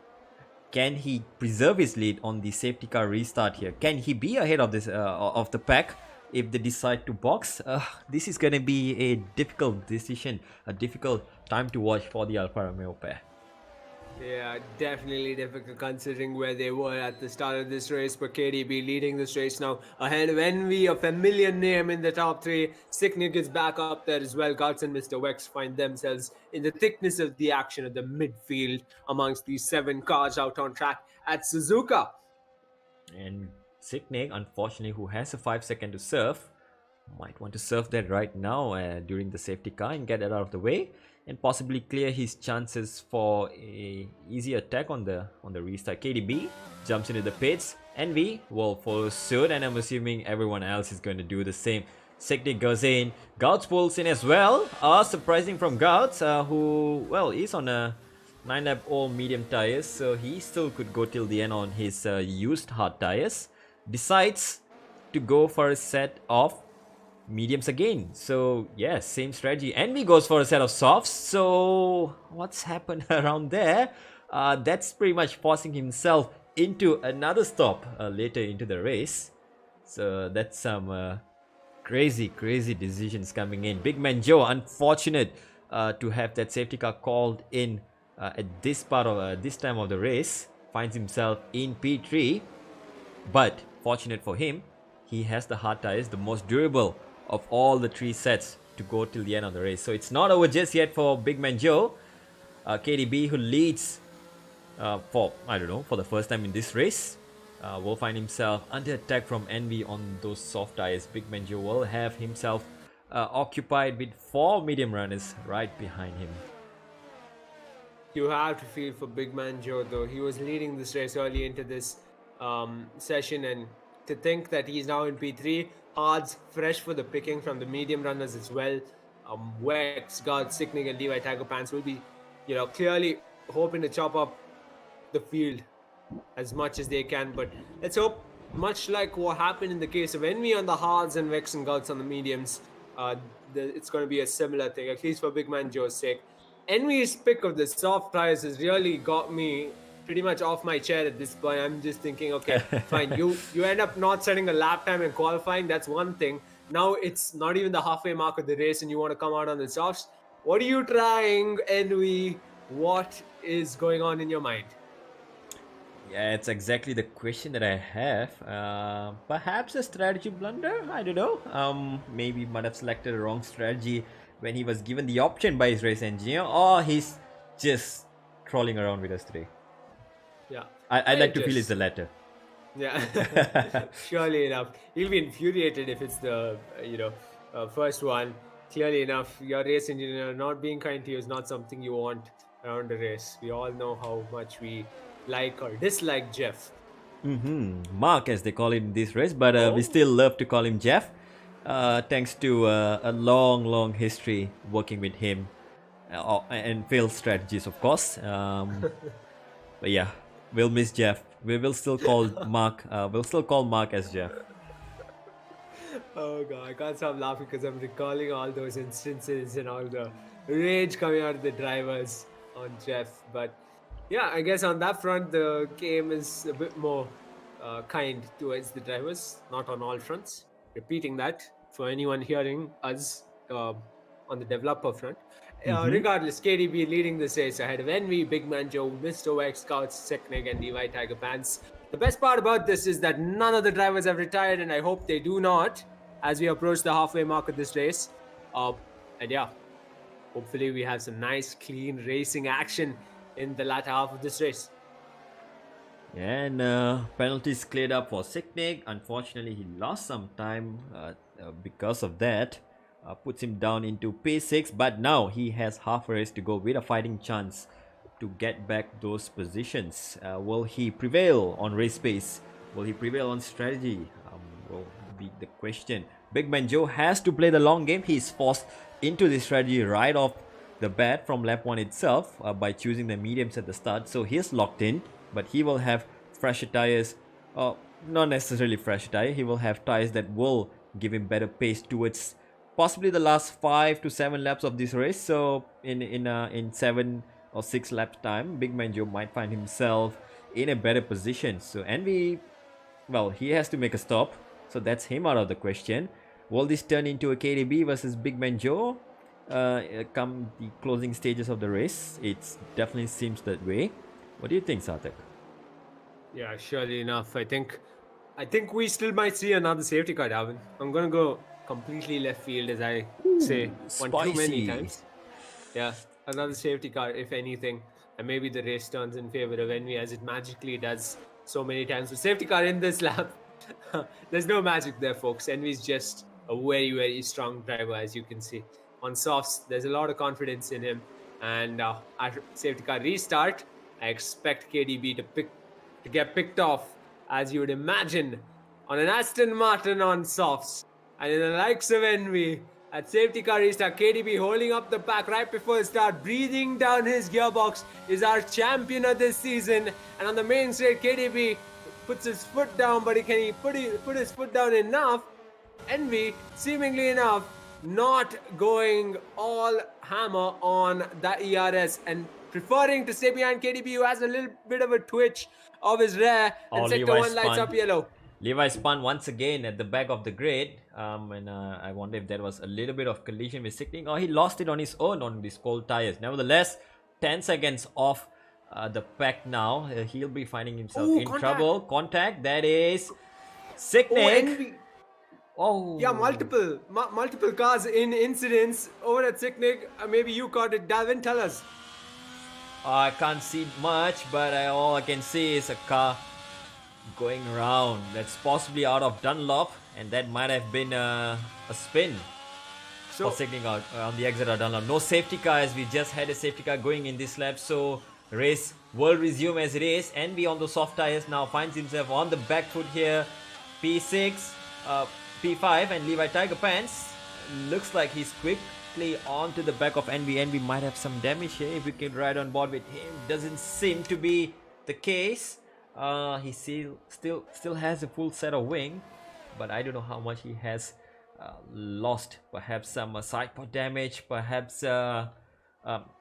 Can he preserve his lead on the safety car restart here? Can he be ahead of this of the pack if they decide to box? This is going to be a difficult decision, a difficult time to watch for the Alfa Romeo pair. Yeah, definitely difficult considering where they were at the start of this race. But KDB leading this race now ahead of Envy, a familiar name in the top three. Sicknick is back up there as well. Guts and Mr. Wex find themselves in the thickness of the action at the midfield amongst these 7 cars out on track at Suzuka. And Sicknick, unfortunately, who has a 5 second to serve, might want to serve that right now during the safety car and get that out of the way, and possibly clear his chances for a easy attack on the restart. KDB jumps into the pits. Envy will follow suit, and I'm assuming everyone else is going to do the same. Sicknick goes in. Gouts pulls in as well. Surprising from Gouts, who, well, is on a 9-lap old medium tires, so he still could go till the end on his used hard tires. Decides to go for a set of mediums again. So yeah, same strategy. Envy goes for a set of softs. So what's happened around there? That's pretty much forcing himself into another stop later into the race. So that's some crazy decisions coming in. Big Man Joe, unfortunate to have that safety car called in at this part of this time of the race. Finds himself in P3, but fortunate for him, he has the hard tires, the most durable of all the 3 sets to go till the end of the race. So it's not over just yet for Big Man Joe. KDB, who leads for the first time in this race, will find himself under attack from Envy on those soft tires. Big Man Joe will have himself occupied with 4 medium runners right behind him. You have to feel for Big Man Joe though. He was leading this race early into this session, and to think that he's now in P3, Hards fresh for the picking from the medium runners as well. Wex, God, Sicknick and DY Tiger Pants will be, clearly hoping to chop up the field as much as they can. But let's hope, much like what happened in the case of Envy on the hards and Wex and Guts on the mediums, it's going to be a similar thing, at least for Big Man Joe's sake. Envy's pick of the soft tires has really got me pretty much off my chair at this point. I'm just thinking, okay, fine. You end up not setting a lap time in qualifying. That's one thing. Now it's not even the halfway mark of the race and you want to come out on the softs. What are you trying, Envy? What is going on in your mind? Yeah, it's exactly the question that I have. Perhaps a strategy blunder? I don't know. Maybe might have selected the wrong strategy when he was given the option by his race engineer, or he's just trolling around with us today. Yeah, I'd like to feel it's the latter. Yeah, surely enough. He'll be infuriated if it's the first one. Clearly enough, your race engineer not being kind to you is not something you want around the race. We all know how much we like or dislike Jeff. Mark, as they call him in this race, but we still love to call him Jeff. Thanks to a long history working with him and failed strategies, of course. But yeah, we'll miss Jeff. We will still call Mark. We'll still call Mark as Jeff. Oh god, I can't stop laughing because I'm recalling all those instances and all the rage coming out of the drivers on Jeff. But yeah, I guess on that front, the game is a bit more kind towards the drivers, not on all fronts. Repeating that for anyone hearing us on the developer front. Regardless, KDB leading this race ahead of Envy, Big Man Joe, Mr. Wex, Scouts, Sicknick, and DY Tiger Pants. The best part about this is that none of the drivers have retired, and I hope they do not as we approach the halfway mark of this race. And yeah, hopefully we have some nice, clean racing action in the latter half of this race. And penalties cleared up for Sicknick. Unfortunately, he lost some time because of that. Puts him down into P6, but now he has half a race to go with a fighting chance to get back those positions. Will he prevail on race pace? Will he prevail on strategy? Will be the question. Big Man Joe has to play the long game. He's forced into this strategy right off the bat from lap 1 itself by choosing the mediums at the start. So he's locked in, but he will have fresher tires. not necessarily fresh tire. He will have tires that will give him better pace towards possibly the last 5 to 7 laps of this race. So in 7 or 6 laps time, Big Man Joe might find himself in a better position. So Envy, well, he has to make a stop. So that's him out of the question. Will this turn into a KDB versus Big Man Joe? Come the closing stages of the race, it definitely seems that way. What do you think, Sarthak? Yeah, surely enough. I think we still might see another safety car, Darwin. I'm gonna go completely left field, as I say one too many Spicy. times. Yeah, another safety car, if anything, and maybe the race turns in favor of Envy, as it magically does so many times. With safety car in this lap, there's no magic there, folks. Envy's just a very, very strong driver, as you can see. On softs, there's a lot of confidence in him, and after safety car restart, I expect KDB to get picked off, as you would imagine, on an Aston Martin on softs. And in the likes of Envy, at safety car restart, KDB holding up the pack right before the start, breathing down his gearbox, is our champion of this season. And on the main straight, KDB puts his foot down, but can he put his foot down enough? Envy, seemingly enough, not going all hammer on that ERS and preferring to stay behind KDB, who has a little bit of a twitch of his rear, and sector 1 lights up yellow. Levi spun once again at the back of the grid, and I wonder if there was a little bit of collision with Sickling, or he lost it on his own on these cold tires. Nevertheless, 10 seconds off the pack now. He'll be finding himself in trouble. Contact, that is Sickling. Yeah, multiple cars in incidents over at Sicknick. Maybe you caught it. Dalvin, tell us. I can't see much, but all I can see is a car going around. That's possibly out of Dunlop, and that might have been a spin for Sickling out on the exit of Dunlop. No safety car, as we just had a safety car going in this lap, so race will resume as it is. Envy on the soft tires now finds himself on the back foot here. P6, P5, and Levi Tiger Pants. Looks like he's quickly onto the back of Envy. Envy might have some damage here if we can ride on board with him. Doesn't seem to be the case. He still has a full set of wing, but I don't know how much he has lost. Perhaps some side pod damage, perhaps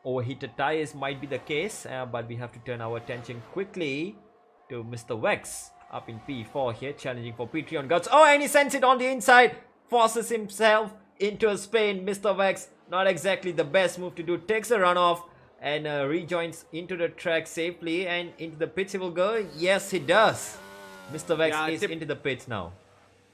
overheated tires might be the case, but we have to turn our attention quickly to Mr. Vex up in P4 here, challenging for P3 on guts. Oh, and he sends it on the inside, forces himself into a spin. Mr. Vex, not exactly the best move to do, takes a runoff and rejoins into the track safely, and into the pits he will go. Yes, he does. Mr. Vex is into the pits now.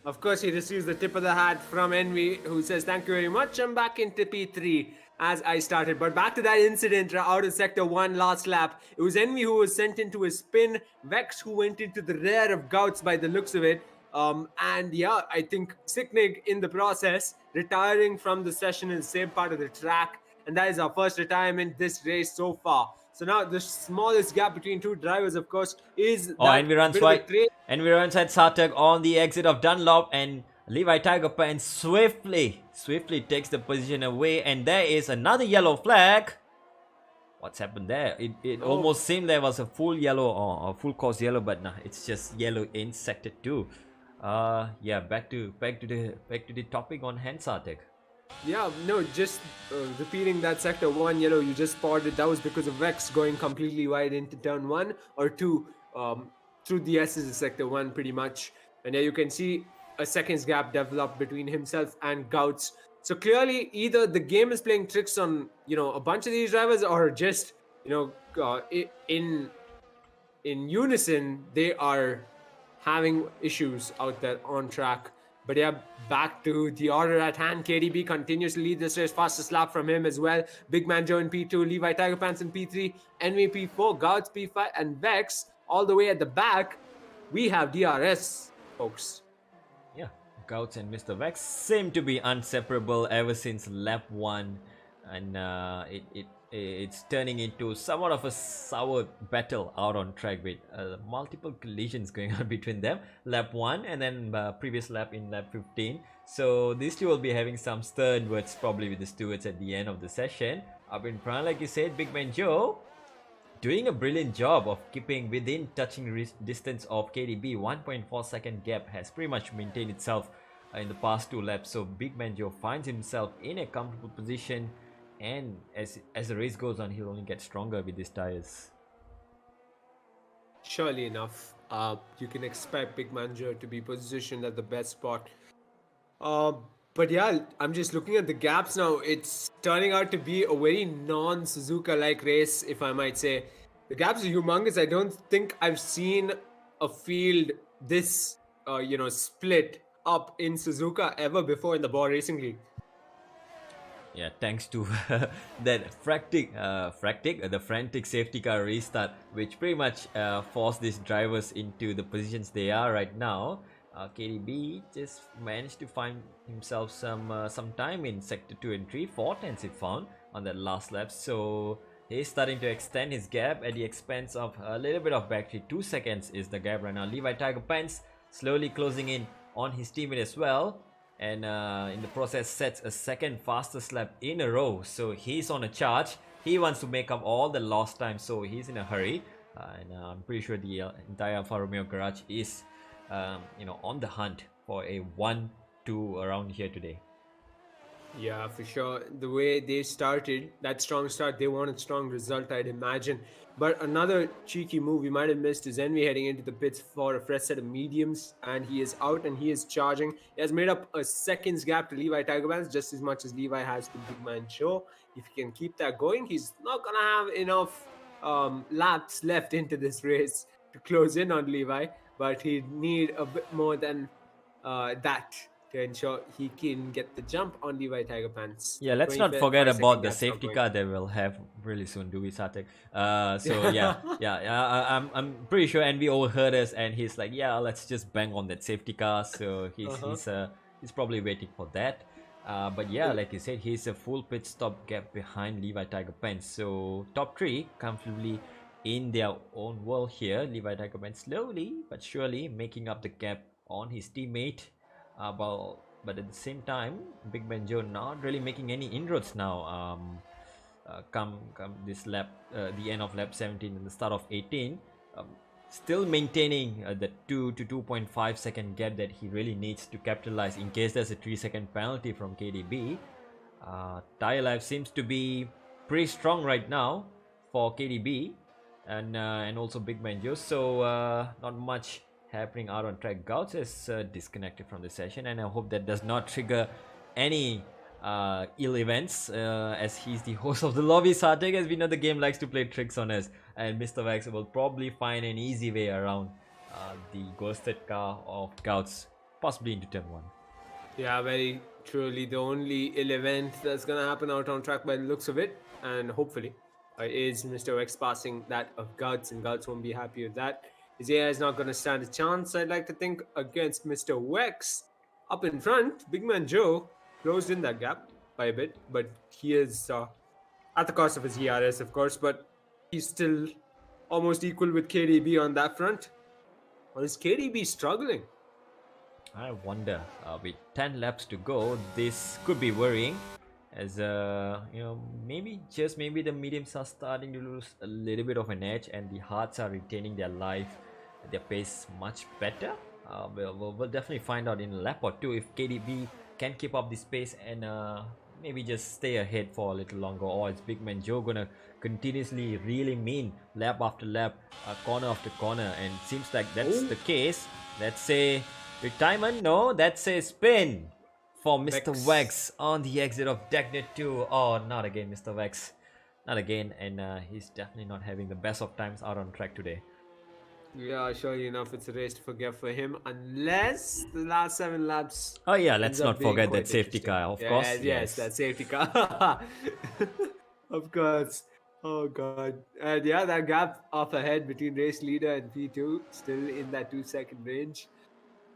Of course, he receives the tip of the hat from Envy, who says, thank you very much, I'm back into P3 as I started. But back to that incident out of Sector 1 last lap. It was Envy who was sent into a spin, Vex who went into the rear of Gouts by the looks of it. And yeah, I think Sicknig in the process, retiring from the session in the same part of the track. And that is our first retirement this race so far. So now the smallest gap between two drivers, of course, is Envy runs right. Envy runs at Sartek on the exit of Dunlop, and Levi Tiger Pants swiftly takes the position away, and there is another yellow flag. What's happened there? It almost seemed there was a full yellow or a full course yellow, but nah, it's just yellow in sector 2. Yeah, back to the topic on hand, Sartek. Yeah, no, just repeating that sector 1 yellow you just spotted, that was because of Vex going completely wide into turn 1 or 2 through the S's of sector 1 pretty much. And yeah, you can see a seconds gap develop between himself and Gouts. So clearly either the game is playing tricks on, a bunch of these drivers, or just, in unison, they are having issues out there on track. But yeah, back to the order at hand. KDB continues to lead this race. Fastest lap from him as well. Big Man Joe in P2, Levi Tiger Pants in P3, Envy P4, Gouts P5, and Vex all the way at the back. We have DRS, folks. Yeah, Gouts and Mr. Vex seem to be inseparable ever since lap 1, and it's turning into somewhat of a sour battle out on track with multiple collisions going on between them. Lap 1 and then previous lap in lap 15. So these two will be having some stern words probably with the stewards at the end of the session. Up in front, like you said, Big Man Joe doing a brilliant job of keeping within touching distance of KDB. 1.4 second gap has pretty much maintained itself in the past 2 laps. So Big Man Joe finds himself in a comfortable position, and as the race goes on, he'll only get stronger with his tires. Surely enough, you can expect Big Manager to be positioned at the best spot. But yeah, I'm just looking at the gaps now. It's turning out to be a very non-Suzuka-like race, if I might say. The gaps are humongous. I don't think I've seen a field this, split up in Suzuka ever before in the Bwoah Racing League. Yeah, thanks to that the frantic safety car restart, which pretty much forced these drivers into the positions they are right now. KDB just managed to find himself some time in sector 2 and 3. 4 tenths he found on that last lap, so he's starting to extend his gap at the expense of a little bit of battery. 2 seconds is the gap right now. Levi Tiger Pants slowly closing in on his teammate as well, and in the process sets a second fastest lap in a row. So he's on a charge. He wants to make up all the lost time, so he's in a hurry, and I'm pretty sure the entire Alfa Romeo garage is on the hunt for a 1-2 around here today. Yeah, for sure. The way they started, that strong start, they wanted strong result, I'd imagine. But another cheeky move we might have missed is Envy heading into the pits for a fresh set of mediums, and he is out and he is charging. He has made up a second's gap to Levi Tigerbands, just as much as Levi has to Big Man Joe. If he can keep that going, he's not going to have enough laps left into this race to close in on Levi, but he'd need a bit more than that to ensure he can get the jump on Levi Tiger Pants. Yeah, let's not forget about the safety car that we'll have really soon, do we, Satek? So I'm pretty sure Envy overheard us, and he's like, yeah, let's just bang on that safety car. So he's probably waiting for that. But yeah, like you said, he's a full pit stop gap behind Levi Tiger Pants. So top 3 comfortably in their own world here. Levi Tiger Pants slowly but surely making up the gap on his teammate. But at the same time, Big Ben Joe not really making any inroads now. Come this lap, the end of lap 17 and the start of 18, still maintaining the 2 to 2.5 second gap that he really needs to capitalize in case there's a 3-second penalty from KDB. Tire life seems to be pretty strong right now for KDB and also Big Ben Joe. So not much happening out on track. Gouts is disconnected from the session, and I hope that does not trigger any ill events, as he's the host of the lobby. Satek, as we know, the game likes to play tricks on us, and Mr. Wax will probably find an easy way around the ghosted car of Gouts, possibly into turn 1. Yeah, very truly the only ill event that's gonna happen out on track by the looks of it, and hopefully is Mr. X passing that of Gouts, and Gouts won't be happy with that. His AI is not going to stand a chance, I'd like to think, against Mr. Wex. Up in front, Big Man Joe closed in that gap by a bit, but he is at the cost of his ERS, of course, but he's still almost equal with KDB on that front. Or is KDB struggling? I wonder. With 10 laps to go, this could be worrying, as maybe the mediums are starting to lose a little bit of an edge, and the hards are retaining their pace much better. We'll definitely find out in a lap or 2 if KDB can keep up this pace and maybe just stay ahead for a little longer, or is Big Man Joe gonna continuously really mean lap after lap, corner after corner, and it seems like that's the case. Let's say retirement. No, that's a spin for Mr. Wax on the exit of Dagnet 2. Oh, not again, Mr. Wax. Not again, and he's definitely not having the best of times out on track today. Yeah, surely enough, it's a race to forget for him, unless the last 7 laps. Oh yeah, let's not forget that safety car, of course. Yes, that safety car. Of course. Oh god. And yeah, that gap off ahead between race leader and P2 still in that 2-second range.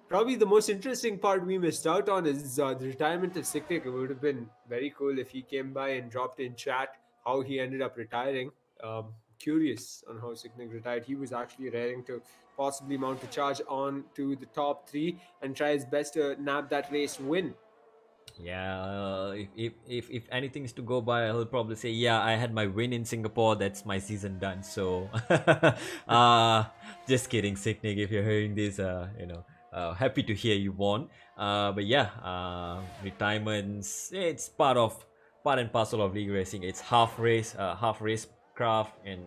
Probably the most interesting part we missed out on is the retirement of Siknik. It would have been very cool if he came by and dropped in chat how he ended up retiring. Curious on how Siknik retired. He was actually raring to possibly mount a charge on to the top 3 and try his best to nab that race win. Yeah, if anything is to go by, I'll probably say, yeah, I had my win in Singapore. That's my season done. So, just kidding, Sicknick. If you're hearing this, happy to hear you won. But yeah, retirements. It's part and parcel of league racing. It's half race craft and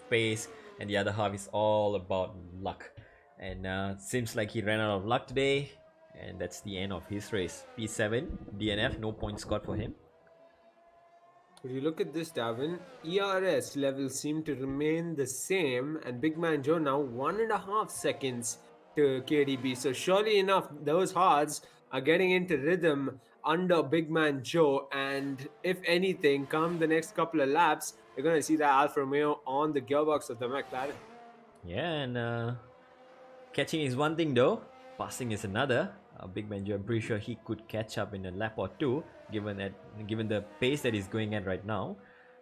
pace, and the other half is all about luck. And seems like he ran out of luck today. And that's the end of his race. P7, DNF, no points scored for him. If you look at this, Davin, ERS levels seem to remain the same, and Big Man Joe now 1.5 seconds to KDB. So surely enough, those hards are getting into rhythm under Big Man Joe, and if anything, come the next couple of laps, you're going to see that Alfa Romeo on the gearbox of the McLaren. Yeah, and catching is one thing though, passing is another. Big Man Joe, I'm pretty sure he could catch up in a lap or two, given the pace that he's going at right now.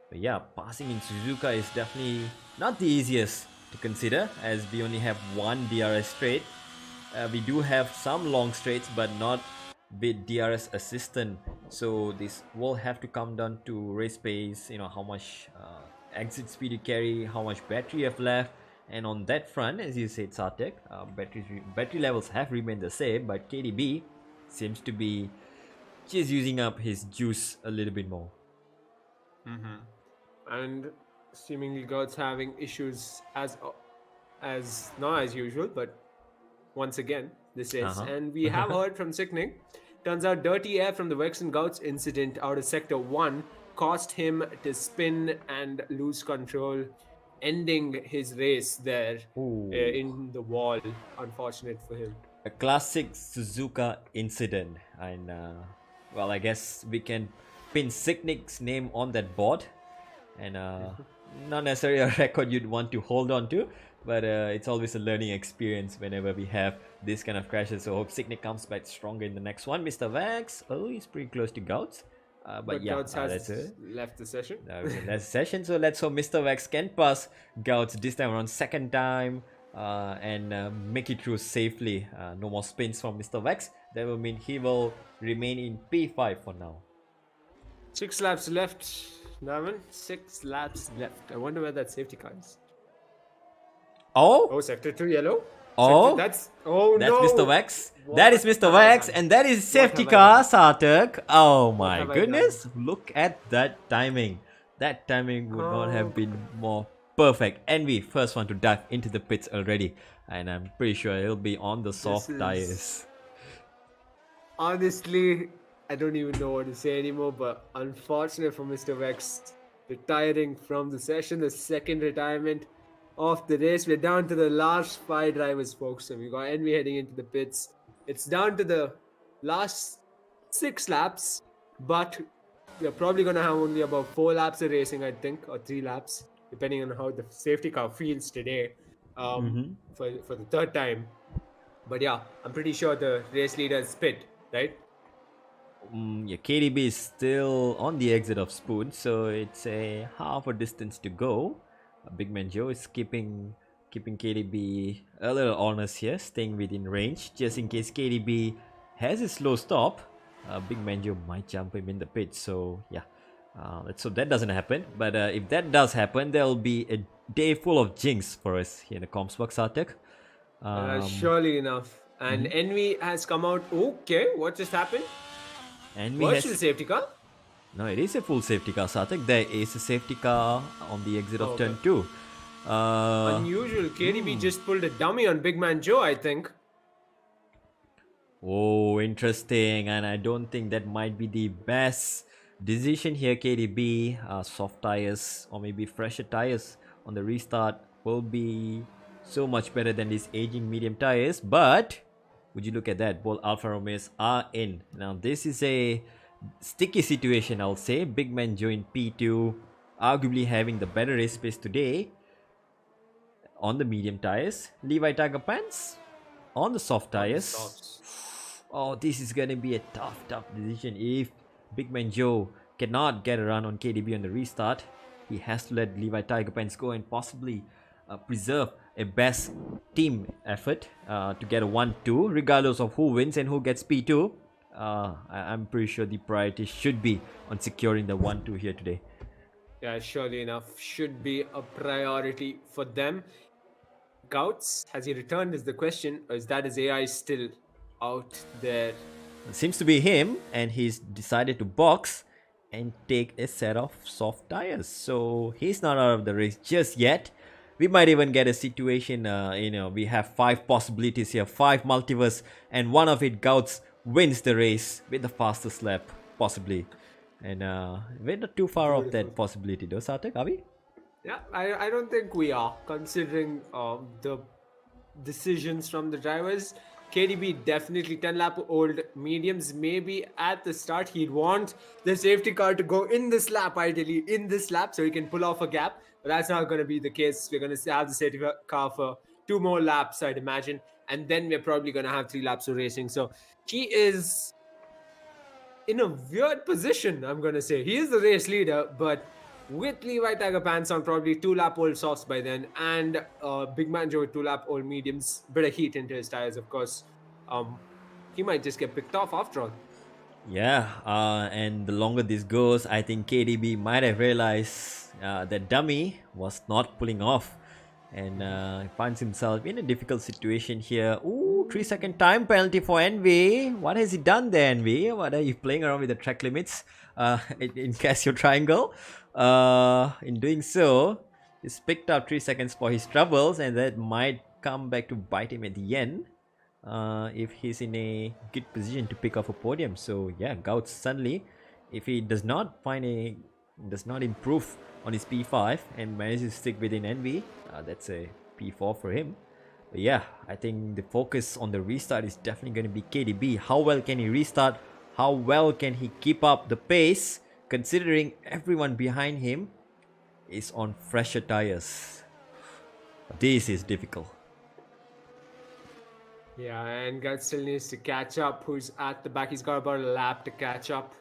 But yeah, passing in Suzuka is definitely not the easiest to consider, as we only have one DRS straight. We do have some long straights, but not with DRS assistant. So this will have to come down to race pace. How much exit speed you carry, how much battery you have left. And on that front, as you said, Sartek, battery levels have remained the same, but KDB seems to be just using up his juice a little bit more. And seemingly God's having issues as not as usual, but once again this is. And we have heard from Sicknick. Turns out dirty air from the Vex and Gouts incident out of Sector 1 caused him to spin and lose control, ending his race there in the wall. Unfortunate for him. A classic Suzuka incident, and well, I guess we can pin Sicknick's name on that board, and not necessarily a record you'd want to hold on to, but it's always a learning experience whenever we have this kind of crashes. So hope Sicknick comes back stronger in the next one. Mr. Vax, he's pretty close to Gouts. But yeah, Gouts has left the session. Last session, so let's hope Mr. Vax can pass Gouts this time around, second time, and make it through safely. No more spins from Mr. Vax. That will mean he will remain in P5 for now. 6 laps left, Davin. 6 laps left. I wonder where that safety car is. Oh, Sector 2 yellow. Oh, that's Mr. Vax. That is Mr. Vax, and that is safety car, Sartek. Oh my goodness! Look at that timing. That timing would not have been more perfect. Envy, first one to dive into the pits already, and I'm pretty sure it'll be on the soft tires. Honestly, I don't even know what to say anymore. But unfortunate for Mr. Vax, retiring from the session, the second retirement of the race. We're down to the last 5 drivers, folks. So we got Envy heading into the pits. It's down to the last 6 laps, but we're probably gonna have only about 4 laps of racing, I think, or 3 laps, depending on how the safety car feels today, for the third time. But yeah, I'm pretty sure the race leader is pit, right? Yeah, KDB is still on the exit of Spoon, so it's a half a distance to go. Big Man Joe is keeping KDB a little honest here, staying within range, just in case KDB has a slow stop. Big Man Joe might jump him in the pit, so yeah, let's hope that doesn't happen. But if that does happen, there will be a day full of jinx for us here in the Comsbox, Sartek. Surely enough. And Envy has come out. Okay, what just happened? Envy What's the safety car? No, it is a full safety car, Sartek. There is a safety car on the exit of turn 2. Unusual. KDB just pulled a dummy on Big Man Joe, I think. Oh, interesting. And I don't think that might be the best decision here, KDB. Soft tires or maybe fresher tires on the restart will be so much better than these aging medium tires. But would you look at that? Both Alfa Romeos are in. Now, this is a sticky situation, I'll say. Big Man Joe in P2, arguably having the better race pace today on the medium tires. Levi Tiger Pants on the soft tires. Oh, this is gonna be a tough decision. If Big Man Joe cannot get a run on KDB on the restart, he has to let Levi Tiger Pants go and possibly preserve a best team effort to get a 1-2, regardless of who wins and who gets P2. I'm pretty sure the priority should be on securing the 1-2 here today. Yeah, surely enough, should be a priority for them. Gouts, has he returned is the question, or is that his AI still out there? It seems to be him, and he's decided to box and take a set of soft tires. So he's not out of the race just yet. We might even get a situation, we have 5 possibilities here, 5 multiverse, and one of it, Gouts, wins the race with the fastest lap, possibly. And we're not too far off that possibility, though, Sarthak, are we? Yeah, I don't think we are, considering the decisions from the drivers. KDB definitely 10 lap old mediums. Maybe at the start he'd want the safety car to go in this lap, ideally in this lap, so he can pull off a gap. But that's not going to be the case. We're going to have the safety car for 2 more laps, I'd imagine. And then we're probably going to have 3 laps of racing. So he is in a weird position, I'm going to say. He is the race leader, but with Levi Tiger Pants on probably 2 lap old softs by then, and Big Man Joe with 2 lap old mediums, bit of heat into his tires, of course. He might just get picked off after all. Yeah, and the longer this goes, I think KDB might have realized that Dummy was not pulling off, and finds himself in a difficult situation here. Ooh, 3-second time penalty for Envy. What has he done there, Envy? What are you playing around with the track limits in Casio Triangle? In doing so, he's picked up 3 seconds for his troubles, and that might come back to bite him at the end. If he's in a good position to pick off a podium. So yeah, Gouts suddenly, if he does not improve on his P5 and manages to stick within Envy, that's a P4 for him. But yeah, I think the focus on the restart is definitely going to be KDB. How well can he restart? How well can he keep up the pace, considering everyone behind him is on fresher tires? This is difficult. Yeah, and Guts still needs to catch up. Who's at the back? He's got about a lap to catch up.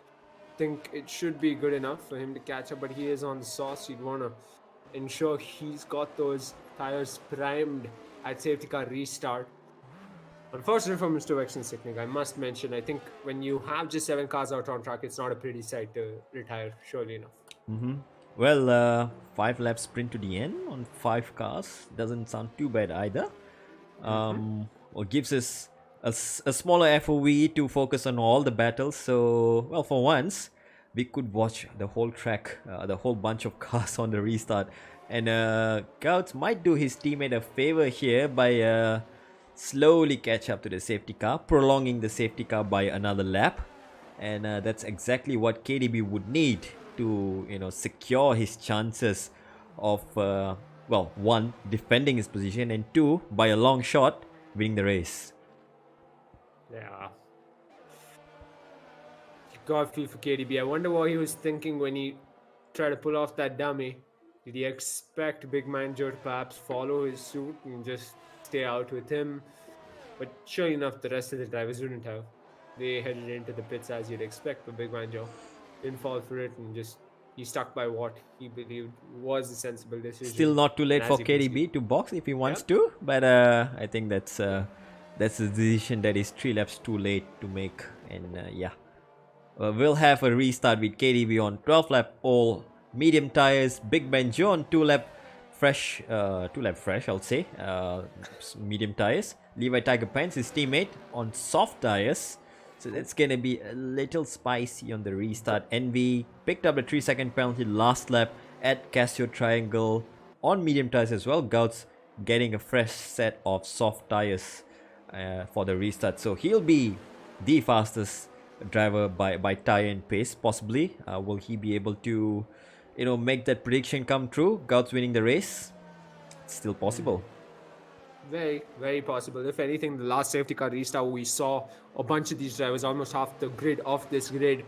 I think it should be good enough for him to catch up, but he is on the sauce. You'd want to ensure he's got those tires primed at safety car restart. Unfortunate for Mr. Vexen Sicknick, I must mention. I think when you have just 7 cars out on track, it's not a pretty sight to retire, surely enough. Well, 5 lap sprint to the end on 5 cars doesn't sound too bad either. Or gives us a smaller FOV to focus on all the battles. So, well, for once, we could watch the whole track, the whole bunch of cars on the restart. And Gouts might do his teammate a favor here by slowly catch up to the safety car, prolonging the safety car by another lap. And that's exactly what KDB would need to, secure his chances of, one, defending his position, and 2, by a long shot, winning the race. Yeah. God feel for KDB. I wonder what he was thinking when he tried to pull off that dummy. Did he expect Big Man Joe to perhaps follow his suit and just stay out with him? But sure enough, the rest of the drivers didn't have. They headed into the pits as you'd expect, but Big Man Joe didn't fall for it and just he stuck by what he believed was a sensible decision. Still not too late for KDB to box if he wants to, but I think that's a decision that is 3 laps too late to make. And we'll have a restart with KDB on 12 lap all medium tires, Big Ben Joe on 2 lap fresh, I'll say, medium tires. Levi Tiger Pants, his teammate, on soft tires. So that's gonna be a little spicy on the restart. Envy picked up a 3-second penalty last lap at Casio Triangle on medium tires as well. Gouts getting a fresh set of soft tires for the restart. So he'll be the fastest driver by tire and pace, possibly. Will he be able to, make that prediction come true? Gouts winning the race? It's still possible. Very, very possible. If anything, the last safety car restart, we saw a bunch of these drivers, almost half the grid of this grid,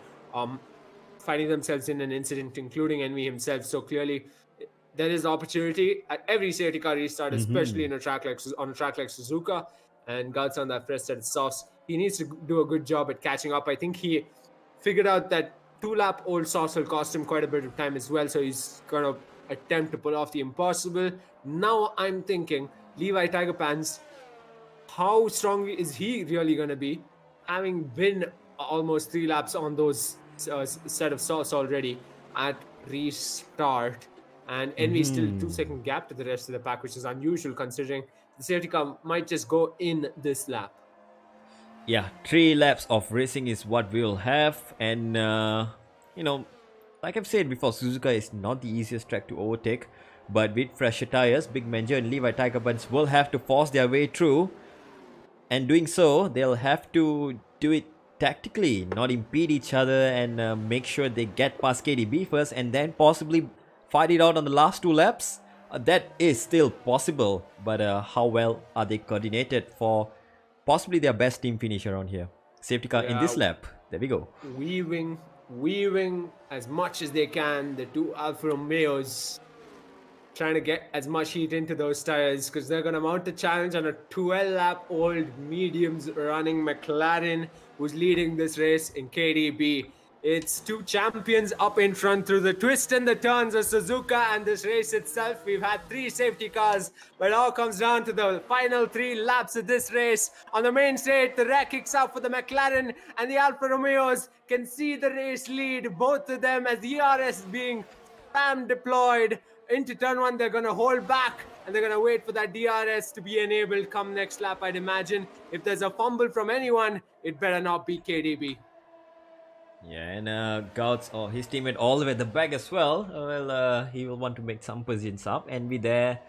finding themselves in an incident, including Envy himself. So clearly, there is opportunity at every safety car restart, especially on a track like Suzuka, and Guts on that fresh set of softs. He needs to do a good job at catching up. I think he figured out that 2 lap old softs will cost him quite a bit of time as well. So he's gonna attempt to pull off the impossible. Now I'm thinking, Levi Tiger Pants, how strong is he really going to be? Having been almost 3 laps on those set of stalls already at restart. And Envy still 2-second gap to the rest of the pack, which is unusual considering the safety car might just go in this lap. Yeah, 3 laps of racing is what we will have, and like I've said before, Suzuka is not the easiest track to overtake, but with fresher tires, Big Manjo and Levi Tiger Buns will have to force their way through, and doing so, they'll have to do it tactically, not impede each other, and make sure they get past KDB first, and then possibly fight it out on the last 2 laps. That is still possible, but how well are they coordinated for possibly their best team finish around here? Safety car in this lap. There we go. Weaving as much as they can. The 2 Alfa Romeos trying to get as much heat into those tires because they're going to mount a challenge on a 12-lap-old mediums running McLaren who's leading this race in KDB. It's 2 champions up in front through the twists and the turns of Suzuka and this race itself. We've had 3 safety cars, but it all comes down to the final 3 laps of this race. On the main straight, the wreck kicks out for the McLaren, and the Alfa Romeos can see the race lead, both of them as the ERS being spam deployed. Into turn 1, they're going to hold back and they're going to wait for that DRS to be enabled come next lap, I'd imagine. If there's a fumble from anyone, it better not be KDB. Yeah, and Gouts or his teammate all the way at the back as well. He will want to make some positions up, and be there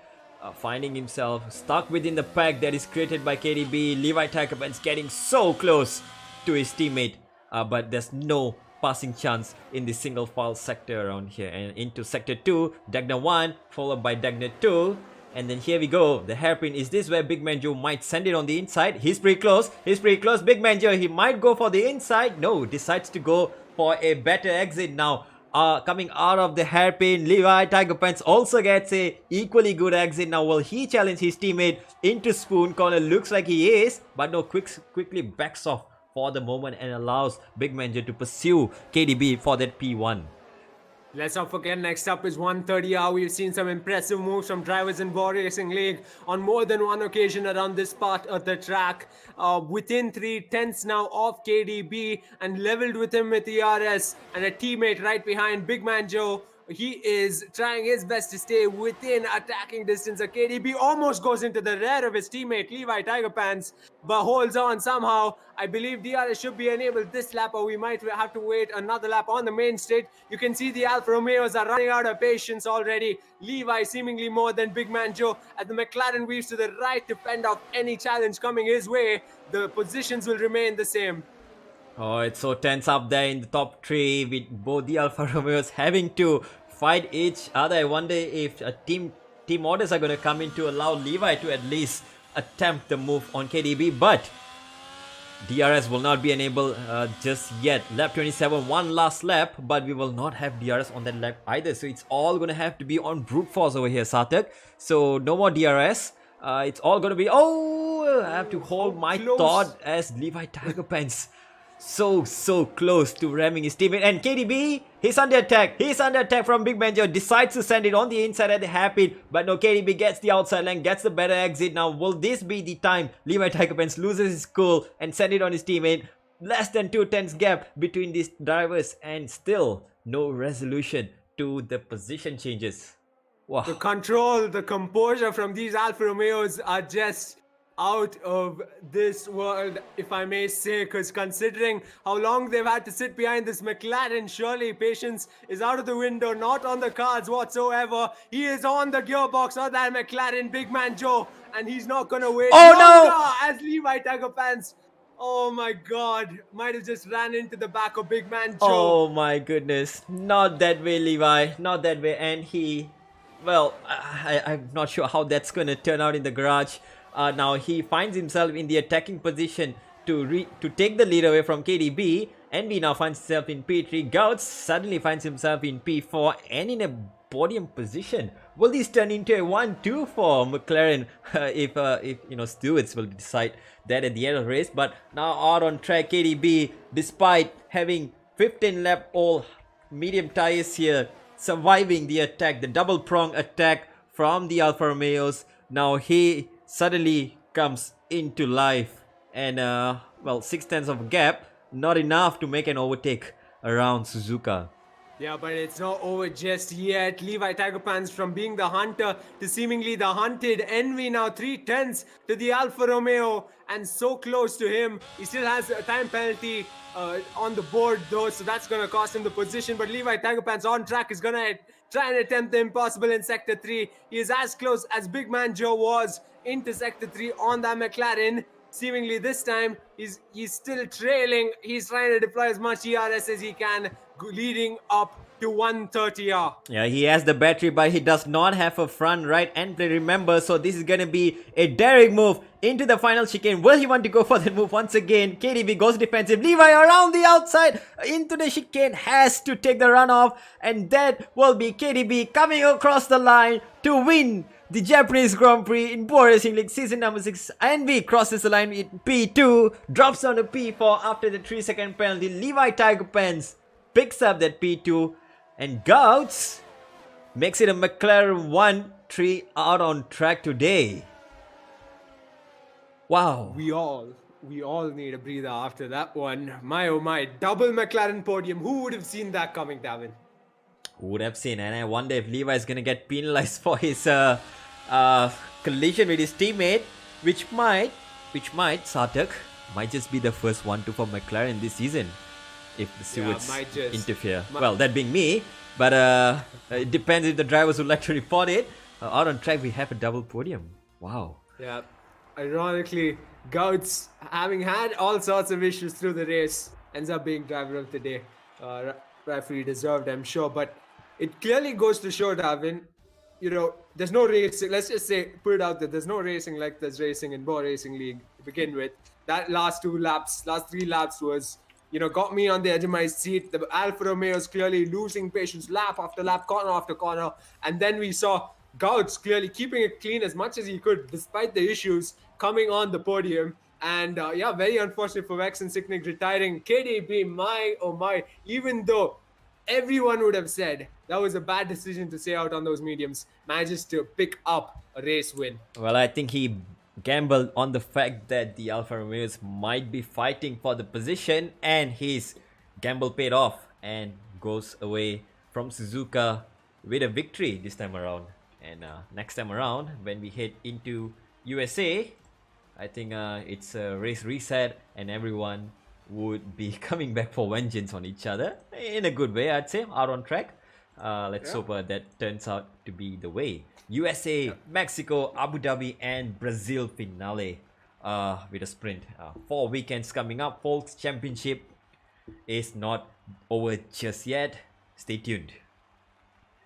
finding himself stuck within the pack that is created by KDB. Levi Takaban's getting so close to his teammate, but there's no passing chance in the single file sector around here. And into sector 2, Dagna 1 followed by Dagna 2. And then here we go, the hairpin. Is this where Big Manjo might send it on the inside? He's pretty close. Big Manjo, he might go for the inside. No, decides to go for a better exit now. Coming out of the hairpin, Levi Tiger Pants also gets a equally good exit now. Will he challenge his teammate into spoon corner? Looks like he is, but no, quickly backs off for the moment and allows Big Manjo to pursue KDB for that P1. Let's not forget, next up is 130R. We've seen some impressive moves from drivers in Bwoah Racing League on more than one occasion around this part of the track. Within 3/10 now of KDB and leveled with him with ERS and a teammate right behind Big Manjo. He is trying his best to stay within attacking distance. KDB almost goes into the rear of his teammate Levi Tiger Pants, but holds on somehow. I believe DRS should be enabled this lap, or we might have to wait another lap on the main straight. You can see the Alfa Romeos are running out of patience already. Levi seemingly more than Big Manjo, as the McLaren weaves to the right to fend off any challenge coming his way. The positions will remain the same. Oh, it's so tense up there in the top 3 with both the Alfa Romeos having to fight each other. I wonder if team orders are going to come in to allow Levi to at least attempt the move on KDB, but DRS will not be enabled just yet. Lap 27, one last lap, but we will not have DRS on that lap either. So it's all going to have to be on brute force over here, Sarthak. So no more DRS. It's all going to be... Oh, I have to hold my thought as Levi Tiger Pants so close to ramming his teammate. And KDB, he's under attack from Big Manjo, decides to send it on the inside at the hairpin, but no, KDB gets the outside lane, gets the better exit. Now will this be the time Levi Tiger Pants loses his cool and send it on his teammate? Less than 2/10 gap between these drivers, and still no resolution to the position changes. Wow. The control, the composure from these Alfa Romeos are just out of this world, if I may say, because considering how long they've had to sit behind this McLaren, surely patience is out of the window, not on the cards whatsoever. He is on the gearbox of that McLaren, Big Manjo, and he's not going to wait as Levi Tiger Pants. Oh my god, might have just ran into the back of Big Manjo. Oh my goodness, not that way, Levi, not that way. And he, well, I'm not sure how that's going to turn out in the garage. Now he finds himself in the attacking position to take the lead away from KDB. Envy now finds himself in P3. Gouts suddenly finds himself in P4 and in a podium position. Will this turn into a 1-2 for McLaren if you know, stewards will decide that at the end of the race? But now out on track, KDB, despite having 15 lap old medium tires here, surviving the attack, the double prong attack from the Alfa Romeos. Now he suddenly comes into life, and well, 6/10 of a gap, not enough to make an overtake around Suzuka. Yeah, but it's not over just yet. Levi Tiger Pants from being the hunter to seemingly the hunted. Envy now 3/10 to the Alfa Romeo and so close to him. He still has a time penalty on the board though, so that's going to cost him the position. But Levi Tiger Pants on track is going to try and attempt the impossible in Sector 3. He is as close as Big Man Joe was into Sector 3 on that McLaren. Seemingly this time he's still trailing. He's trying to deploy as much ERS as he can, leading up to 130R. Yeah, he has the battery, but he does not have a front right end plate, remember. So this is going to be a daring move into the final chicane. Will he want to go for that move once again? KDB goes defensive. Levi around the outside into the chicane, has to take the runoff. And that will be KDB coming across the line to win the Japanese Grand Prix in Bwoah Racing League season number 6. Envy crosses the line with P2, drops down to P4 after the 3-second penalty. Levi Tiger Pants picks up that P2, and Gouts makes it a McLaren 1-3 out on track today. Wow. We all need a breather after that one. My oh my, double McLaren podium. Who would have seen that coming, Davin? Who would have seen? And I wonder if Levi is going to get penalized for his collision with his teammate, which might Sartak might just be the first 1-2 for McLaren this season if the stewards interfere. Well, that being me, but it depends if the drivers would like to report it. Out on track, we have a double podium. Wow. Yeah. Ironically, Gouts, having had all sorts of issues through the race, ends up being driver of the day. Referee deserved, I'm sure, but it clearly goes to show, Davin, you know, there's no racing. Let's just say, put it out there, there's no racing like there's racing in Bwoah Racing League to begin with. That last 3 laps was, you know, got me on the edge of my seat. The Alfa Romeo is clearly losing patience lap after lap, corner after corner. And then we saw Gouts clearly keeping it clean as much as he could, despite the issues, coming on the podium. And yeah, very unfortunate for Vex and Sicknick retiring. KDB, my oh my, even though everyone would have said that was a bad decision to stay out on those mediums, manages to pick up a race win. Well, I think he gambled on the fact that the Alfa Romeos might be fighting for the position, and his gamble paid off and goes away from Suzuka with a victory this time around. And next time around, when we head into USA, I think it's a race reset and everyone would be coming back for vengeance on each other in a good way, I'd say, out on track. Let's hope that turns out to be the way. USA, Mexico, Abu Dhabi and Brazil finale with a sprint. 4 weekends coming up. Folks, championship is not over just yet. Stay tuned.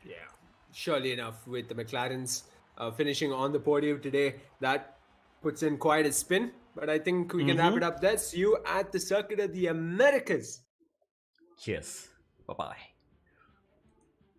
Yeah, surely enough, with the McLarens finishing on the podium today, that puts in quite a spin. But I think we can wrap it up there. See you at the Circuit of the Americas. Cheers. Bye-bye.